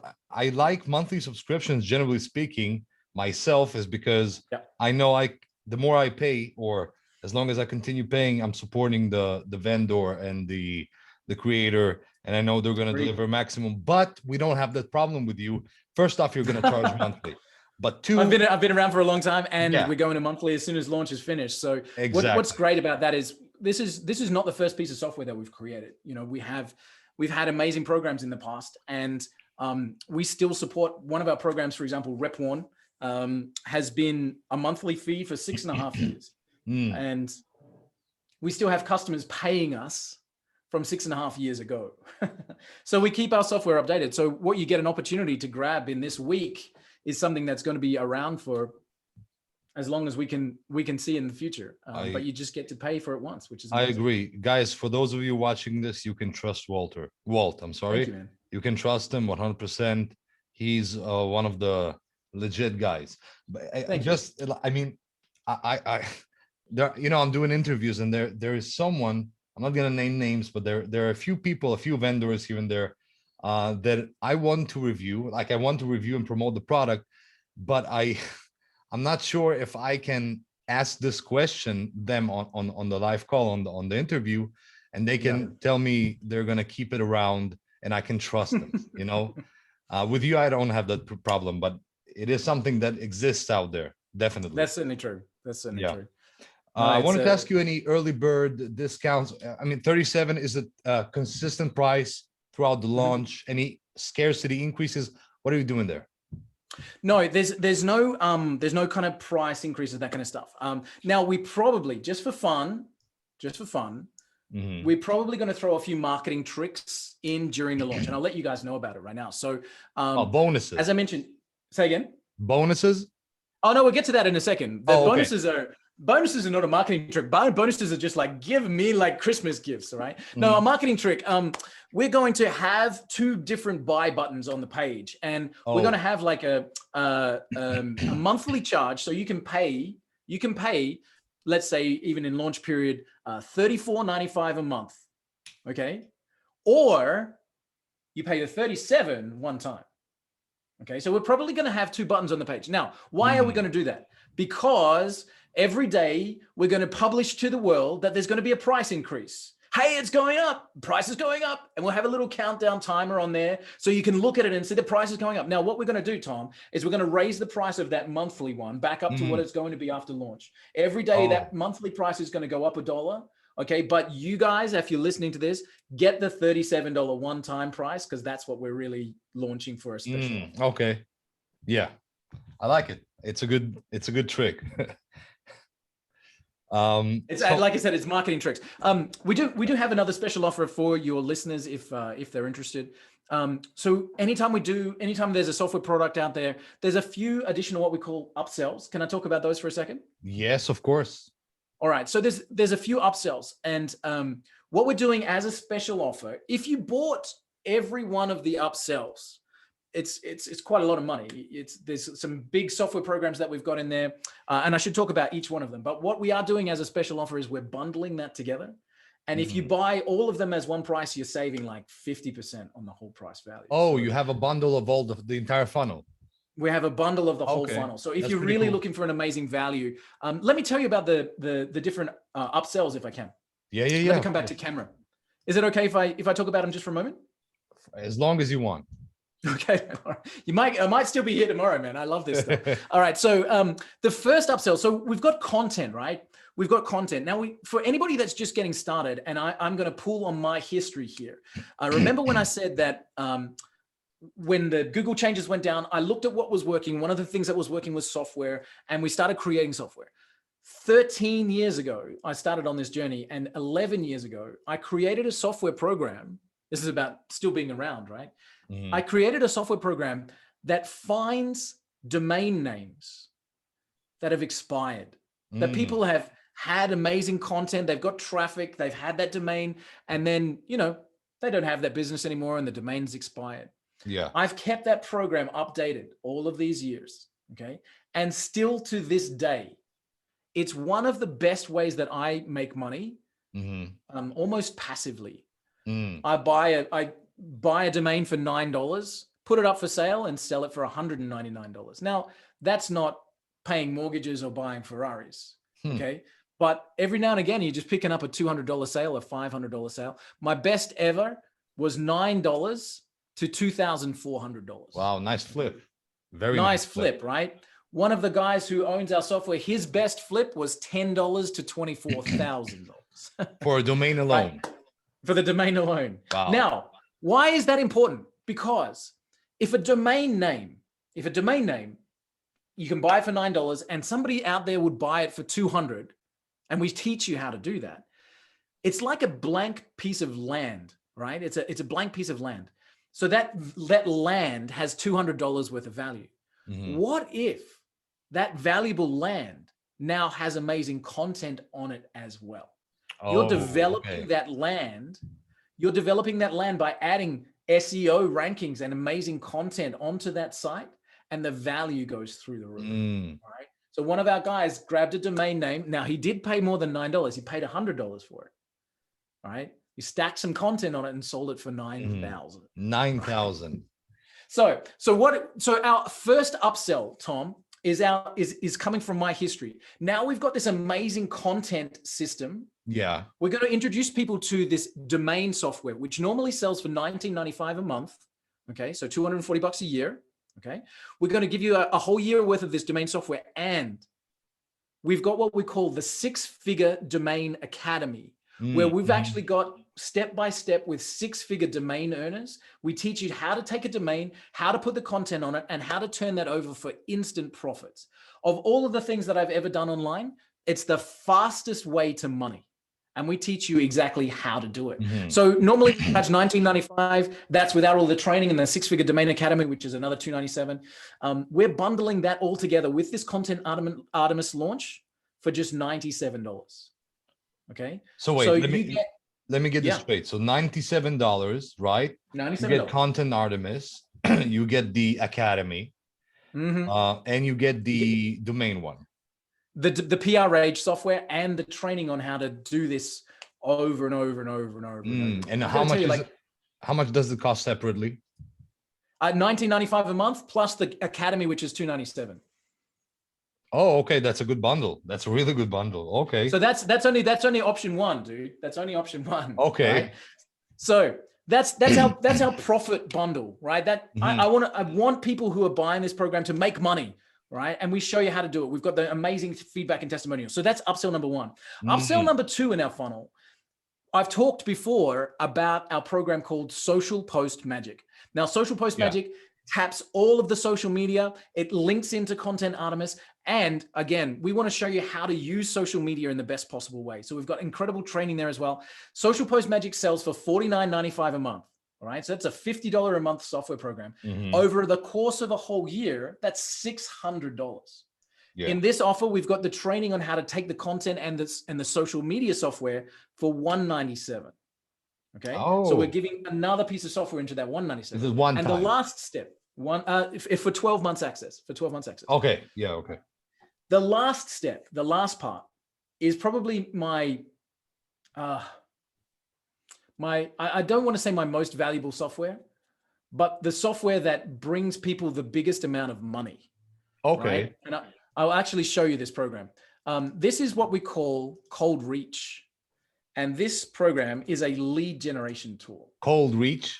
[SPEAKER 1] like monthly subscriptions, generally speaking, myself, is because I know the more I pay, or as long as I continue paying, I'm supporting the vendor and the creator, and I know they're going to deliver maximum. But we don't have that problem with you. First off, you're going to charge monthly. But two,
[SPEAKER 2] I've been around for a long time, and we're going to monthly as soon as launch is finished. So what's great about that is this is not the first piece of software that we've created. We've had amazing programs in the past, and we still support one of our programs. For example, Rep One has been a monthly fee for 6.5 years. And we still have customers paying us from 6.5 years ago. So we keep our software updated. So what you get an opportunity to grab in this week is something that's going to be around for as long as we can see in the future. But you just get to pay for it once, which is amazing.
[SPEAKER 1] I agree. Guys, for those of you watching this, you can trust Walt, I'm sorry.
[SPEAKER 2] Thank you, man.
[SPEAKER 1] You can trust him 100%. He's one of the legit guys. But I'm doing interviews, and there is someone, I'm not gonna name names, but there are a few people, a few vendors here and there that I want to review. Like, I want to review and promote the product, but I'm not sure if I can ask this question them on the live call, on the interview, and they can tell me they're gonna keep it around and I can trust them. With you, I don't have that problem, but it is something that exists out there. Definitely.
[SPEAKER 2] That's certainly true. True.
[SPEAKER 1] I wanted to ask you any early bird discounts. I mean, 37 is a consistent price throughout the launch. Any scarcity increases, what are you doing there?
[SPEAKER 2] No, there's no kind of price increases, that kind of stuff. Now we probably, just for fun, we're probably going to throw a few marketing tricks in during the launch, and I'll let you guys know about it right now. So,
[SPEAKER 1] bonuses.
[SPEAKER 2] As I mentioned, say again.
[SPEAKER 1] Bonuses.
[SPEAKER 2] Oh no, we'll get to that in a second. The
[SPEAKER 1] okay.
[SPEAKER 2] bonuses are not a marketing trick. Bonuses are just like, give me like Christmas gifts, right? No, a marketing trick. We're going to have 2 different buy buttons on the page, and we're going to have like a monthly charge, so you can pay. Let's say even in launch period, $34.95 a month, okay, or you pay the $37 one time. Okay, so we're probably going to have 2 buttons on the page. Now, why are we going to do that? Because every day we're going to publish to the world that there's going to be a price increase. Hey, it's going up, price is going up. And we'll have a little countdown timer on there so you can look at it and see the price is going up. Now, what we're going to do, Tom, is we're going to raise the price of that monthly one back up to what it's going to be after launch. Every day that monthly price is going to go up $1. Okay, but you guys, if you're listening to this, get the $37 one-time price, because that's what we're really launching for a special.
[SPEAKER 1] Okay, yeah, I like it. It's a good trick.
[SPEAKER 2] It's like I said, it's marketing tricks. We do have another special offer for your listeners if they're interested. So anytime there's a software product out there, there's a few additional what we call upsells. Can I talk about those for a second?
[SPEAKER 1] Yes, of course.
[SPEAKER 2] All right, so there's a few upsells, and what we're doing as a special offer, if you bought every one of the upsells, it's quite a lot of money. There's some big software programs that we've got in there, and I should talk about each one of them. But what we are doing as a special offer is we're bundling that together, and if you buy all of them as one price, you're saving like 50% on the whole price value.
[SPEAKER 1] Oh, so you have a bundle of all the entire funnel.
[SPEAKER 2] We have a bundle of the whole funnel. So if you're really looking for an amazing value, let me tell you about the different upsells if I can.
[SPEAKER 1] Yeah.
[SPEAKER 2] Let me come back to camera. Is it okay if I talk about them just for a moment?
[SPEAKER 1] As long as you want.
[SPEAKER 2] Okay. I might still be here tomorrow, man. I love this stuff. All right. So the first upsell. So we've got content, right? We've got content. Now, for anybody that's just getting started, and I'm going to pull on my history here. Remember when I said that when the Google changes went down, I looked at what was working. One of the things that was working was software, and we started creating software. 13 years ago, I started on this journey, and 11 years ago, I created a software program. This is about still being around, right? I created a software program that finds domain names that have expired, that people have had amazing content, they've got traffic, they've had that domain, and then, they don't have that business anymore and the domain's expired.
[SPEAKER 1] Yeah.
[SPEAKER 2] I've kept that program updated all of these years, okay? And still to this day, it's one of the best ways that I make money, almost passively. I buy a domain for $9, put it up for sale and sell it for $199. Now, that's not paying mortgages or buying Ferraris, okay? But every now and again, you're just picking up a $200 sale, a $500 sale. My best ever was $9 to $2,400.
[SPEAKER 1] Wow, nice flip. Very
[SPEAKER 2] nice flip, right? One of the guys who owns our software, his best flip was $10 to $24,000.
[SPEAKER 1] For a domain alone.
[SPEAKER 2] Right? For the domain alone.
[SPEAKER 1] Wow.
[SPEAKER 2] Now, why is that important? Because if a domain name, you can buy it for $9 and somebody out there would buy it for $200, and we teach you how to do that. It's like a blank piece of land, right? It's a blank piece of land. So that land has $200 worth of value. What if that valuable land now has amazing content on it as well? You're developing that land. You're developing that land by adding SEO rankings and amazing content onto that site, and the value goes through the roof. All right. So one of our guys grabbed a domain name. Now he did pay more than $9. He paid $100 for it. All right. He stacked some content on it and sold it for $9,000.
[SPEAKER 1] $9,000.
[SPEAKER 2] So our first upsell, Tom, is coming from my history. Now we've got this amazing content system.
[SPEAKER 1] Yeah. We're
[SPEAKER 2] going to introduce people to this domain software, which normally sells for $19.95 a month. Okay. So $240 a year. Okay. We're going to give you a whole year worth of this domain software. And we've got what we call the 6-Figure Domain Academy, where we've actually got step by step with 6-figure domain earners. We teach you how to take a domain, how to put the content on it, and how to turn that over for instant profits. Of all of the things that I've ever done online, it's the fastest way to money. And we teach you exactly how to do it. So normally that's $19.95. That's without all the training and the 6-figure domain academy, which is another $297. We're bundling that all together with this content Artemis launch for just $97. Okay.
[SPEAKER 1] So wait, let me get this straight. So $97, right? $97. You get content Artemis, you get the academy, and you get the domain one.
[SPEAKER 2] The PRH software and the training on how to do this over and over and over and over.
[SPEAKER 1] And how much is it? How much does it cost separately?
[SPEAKER 2] $19.95 a month plus the academy, which is $297.
[SPEAKER 1] Oh, okay, that's a good bundle. That's a really good bundle. Okay.
[SPEAKER 2] So that's only option one, dude. That's only option one.
[SPEAKER 1] Okay.
[SPEAKER 2] Right? So that's our profit bundle, right? That I want people who are buying this program to make money, right? And we show you how to do it. We've got the amazing feedback and testimonials. So that's upsell number one. Upsell number two in our funnel. I've talked before about our program called Social Post Magic. Now, Social Post Magic taps all of the social media. It links into Content Artemis. And again, we want to show you how to use social media in the best possible way. So we've got incredible training there as well. Social Post Magic sells for $49.95 a month. All right. So that's a $50 a month software program. Over the course of a whole year, that's $600. In this offer, we've got the training on how to take the content and the social media software for $197. Okay. So we're giving another piece of software into that $197.
[SPEAKER 1] This is one
[SPEAKER 2] and
[SPEAKER 1] time.
[SPEAKER 2] The last step, if for 12 months access,
[SPEAKER 1] Okay. Yeah. Okay.
[SPEAKER 2] The last step, the last part is probably I don't want to say my most valuable software, but the software that brings people the biggest amount of money.
[SPEAKER 1] Okay.
[SPEAKER 2] Right? And I'll actually show you this program. This is what we call Cold Reach. And this program is a lead generation tool.
[SPEAKER 1] Cold Reach?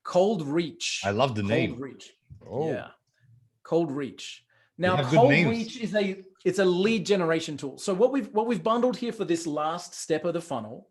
[SPEAKER 2] Cold Reach.
[SPEAKER 1] I love the name.
[SPEAKER 2] Cold Reach.
[SPEAKER 1] Oh.
[SPEAKER 2] Yeah. Cold Reach. Now, Cold Reach is it's a lead generation tool. So what we've bundled here for this last step of the funnel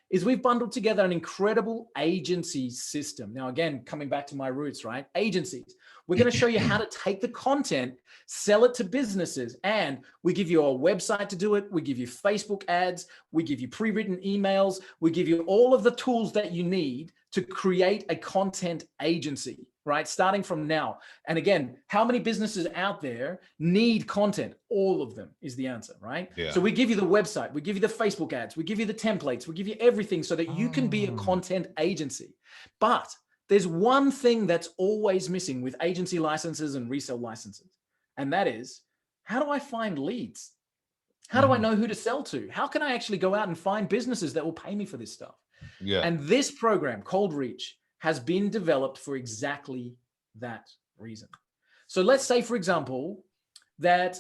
[SPEAKER 2] is we've bundled together an incredible agency system. Now, again, coming back to my roots, right? Agencies. We're going to show you how to take the content, sell it to businesses, and we give you a website to do it. We give you Facebook ads. We give you pre-written emails. We give you all of the tools that you need to create a content agency, right? Starting from now. And again, how many businesses out there need content? All of them is the answer, right?
[SPEAKER 1] Yeah.
[SPEAKER 2] So we give you the website, we give you the Facebook ads, we give you the templates, we give you everything so that you can be a content agency. But there's one thing that's always missing with agency licenses and resale licenses. And that is, how do I find leads? How do I know who to sell to? How can I actually go out and find businesses that will pay me for this stuff?
[SPEAKER 1] Yeah.
[SPEAKER 2] And this program, Cold Reach, has been developed for exactly that reason. So let's say, for example, that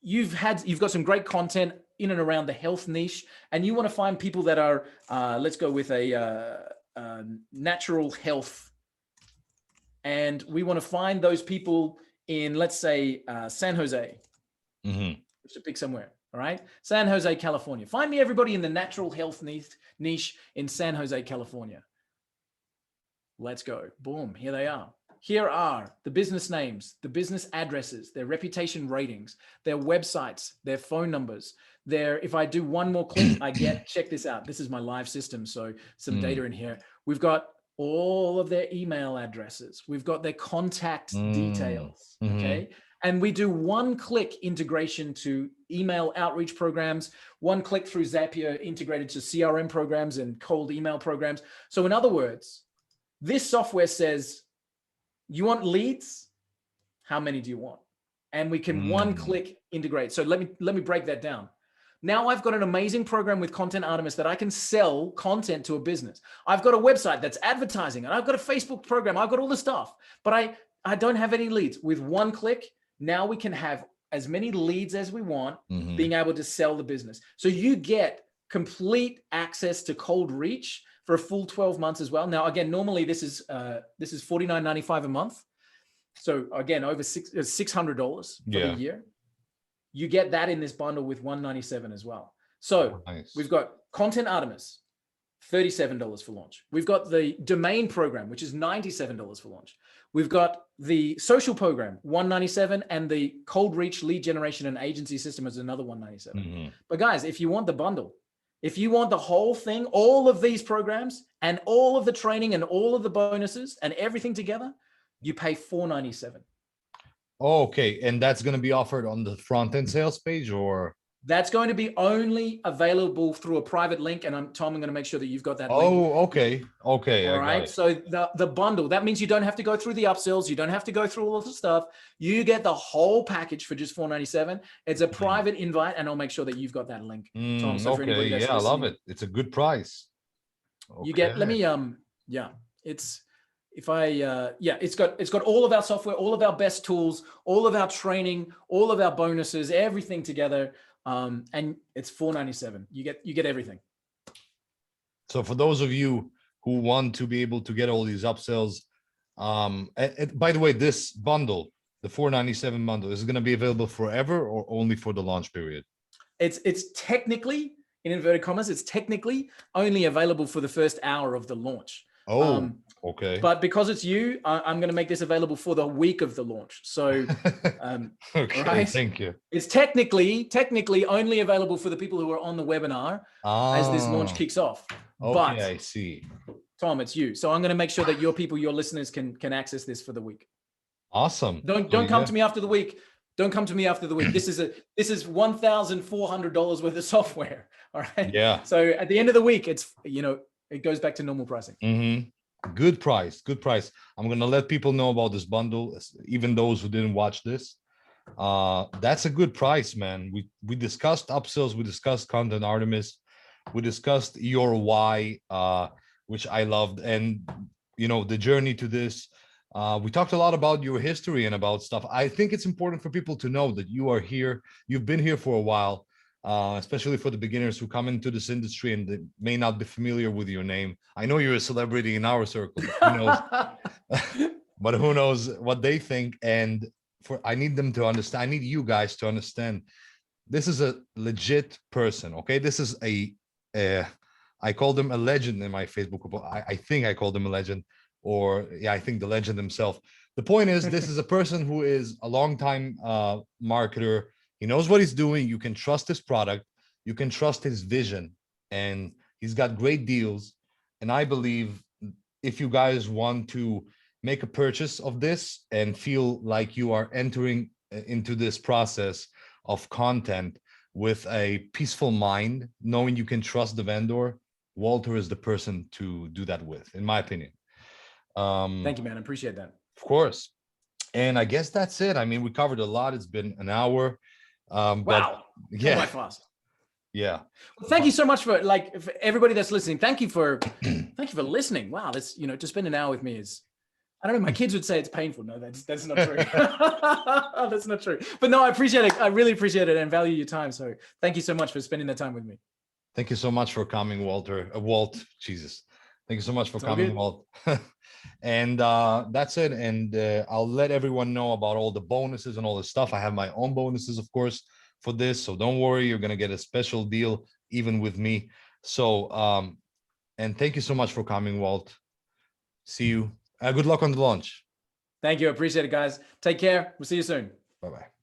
[SPEAKER 2] you've got some great content in and around the health niche, and you want to find people that are, let's go with a natural health. And we want to find those people in, let's say, San Jose. Just to pick somewhere. All right. San Jose, California. Find me everybody in the natural health niche in San Jose, California. Let's go. Boom. Here they are. Here are the business names, the business addresses, their reputation ratings, their websites, their phone numbers. If I do one more click, check this out. This is my live system. So some data in here. We've got all of their email addresses. We've got their contact details. Okay. And we do one-click integration to email outreach programs, one click through Zapier integrated to CRM programs and cold email programs. So in other words, this software says, you want leads? How many do you want? And we can one-click integrate. So let me break that down. Now I've got an amazing program with Content Artemis that I can sell content to a business. I've got a website that's advertising, and I've got a Facebook program. I've got all the stuff, but I don't have any leads. With one click, now we can have as many leads as we want, being able to sell the business. So you get complete access to Cold Reach for a full 12 months as well. Now, again, normally this is $49.95 a month. So again, over $600 for the year. You get that in this bundle with $197 as well. So we've got Content Artemis, $37 for launch. We've got the domain program, which is $97 for launch. We've got the social program, $197, and the cold reach lead generation and agency system is another $197. But guys, if you want the bundle, if you want the whole thing, all of these programs and all of the training and all of the bonuses and everything together, you pay $497.
[SPEAKER 1] Okay, and that's going to be offered on the front end sales page, or?
[SPEAKER 2] That's going to be only available through a private link. And Tom, I'm going to make sure that you've got that link.
[SPEAKER 1] Oh, okay. Okay.
[SPEAKER 2] All right. So the bundle, that means you don't have to go through the upsells. You don't have to go through all of the stuff. You get the whole package for just $497. It's a private invite, and I'll make sure that you've got that link, Tom. So for anybody that's
[SPEAKER 1] I love it. It's a good price.
[SPEAKER 2] You get, let me, it's got all of our software, all of our best tools, all of our training, all of our bonuses, everything together. And it's $497. You get everything.
[SPEAKER 1] So for those of you who want to be able to get all these upsells, and by the way, this bundle, the $497 bundle, is going to be available forever or only for the launch period?
[SPEAKER 2] It's technically, in inverted commas, it's technically only available for the first hour of the launch.
[SPEAKER 1] Oh, okay.
[SPEAKER 2] But because it's you, I'm going to make this available for the week of the launch. So,
[SPEAKER 1] okay,
[SPEAKER 2] right?
[SPEAKER 1] Thank you.
[SPEAKER 2] It's technically only available for the people who are on the webinar as this launch kicks off.
[SPEAKER 1] Okay,
[SPEAKER 2] but
[SPEAKER 1] I see.
[SPEAKER 2] Tom, it's you. So I'm going to make sure that your people, your listeners can access this for the week.
[SPEAKER 1] Awesome.
[SPEAKER 2] Don't come to me after the week. Don't come to me after the week. This is $1,400 worth of software. All right.
[SPEAKER 1] Yeah.
[SPEAKER 2] So at the end of the week, it's, it goes back to normal pricing.
[SPEAKER 1] Good price. Good price. I'm going to let people know about this bundle, even those who didn't watch this. That's a good price, man. We discussed upsells. We discussed content Artemis. We discussed your why, which I loved. And, the journey to this. We talked a lot about your history and about stuff. I think it's important for people to know that you are here. You've been here for a while. Especially for the beginners who come into this industry and they may not be familiar with your name. I know you're a celebrity in our circle, but who knows? But who knows what they think? And I need them to understand. I need you guys to understand. This is a legit person. Okay, this is I called him a legend in my Facebook group. I think I called him a legend, or I think the legend himself. The point is, this is a person who is a longtime marketer. He knows what he's doing. You can trust his product. You can trust his vision, and he's got great deals. And I believe if you guys want to make a purchase of this and feel like you are entering into this process of content with a peaceful mind, knowing you can trust the vendor, Walter is the person to do that with, in my opinion.
[SPEAKER 2] Thank you, man. I appreciate that.
[SPEAKER 1] Of course. And I guess that's it. I mean, we covered a lot. It's been an hour.
[SPEAKER 2] Wow.
[SPEAKER 1] But yeah,
[SPEAKER 2] fast.
[SPEAKER 1] Yeah.
[SPEAKER 2] Well, thank you so much for everybody that's listening. Thank you for listening. Wow, this to spend an hour with me is, I don't know. My kids would say it's painful. No, that's not true. That's not true. But no, I appreciate it. I really appreciate it and value your time. So thank you so much for spending that time with me.
[SPEAKER 1] Thank you so much for coming, Walter. Walt. Jesus. Thank you so much for coming, Walt. And that's it. And I'll let everyone know about all the bonuses and all this stuff. I have my own bonuses, of course, for this. So don't worry, you're going to get a special deal even with me. So, and thank you so much for coming, Walt. See you. Good luck on the launch.
[SPEAKER 2] Thank you. I appreciate it, guys. Take care. We'll see you soon.
[SPEAKER 1] Bye-bye.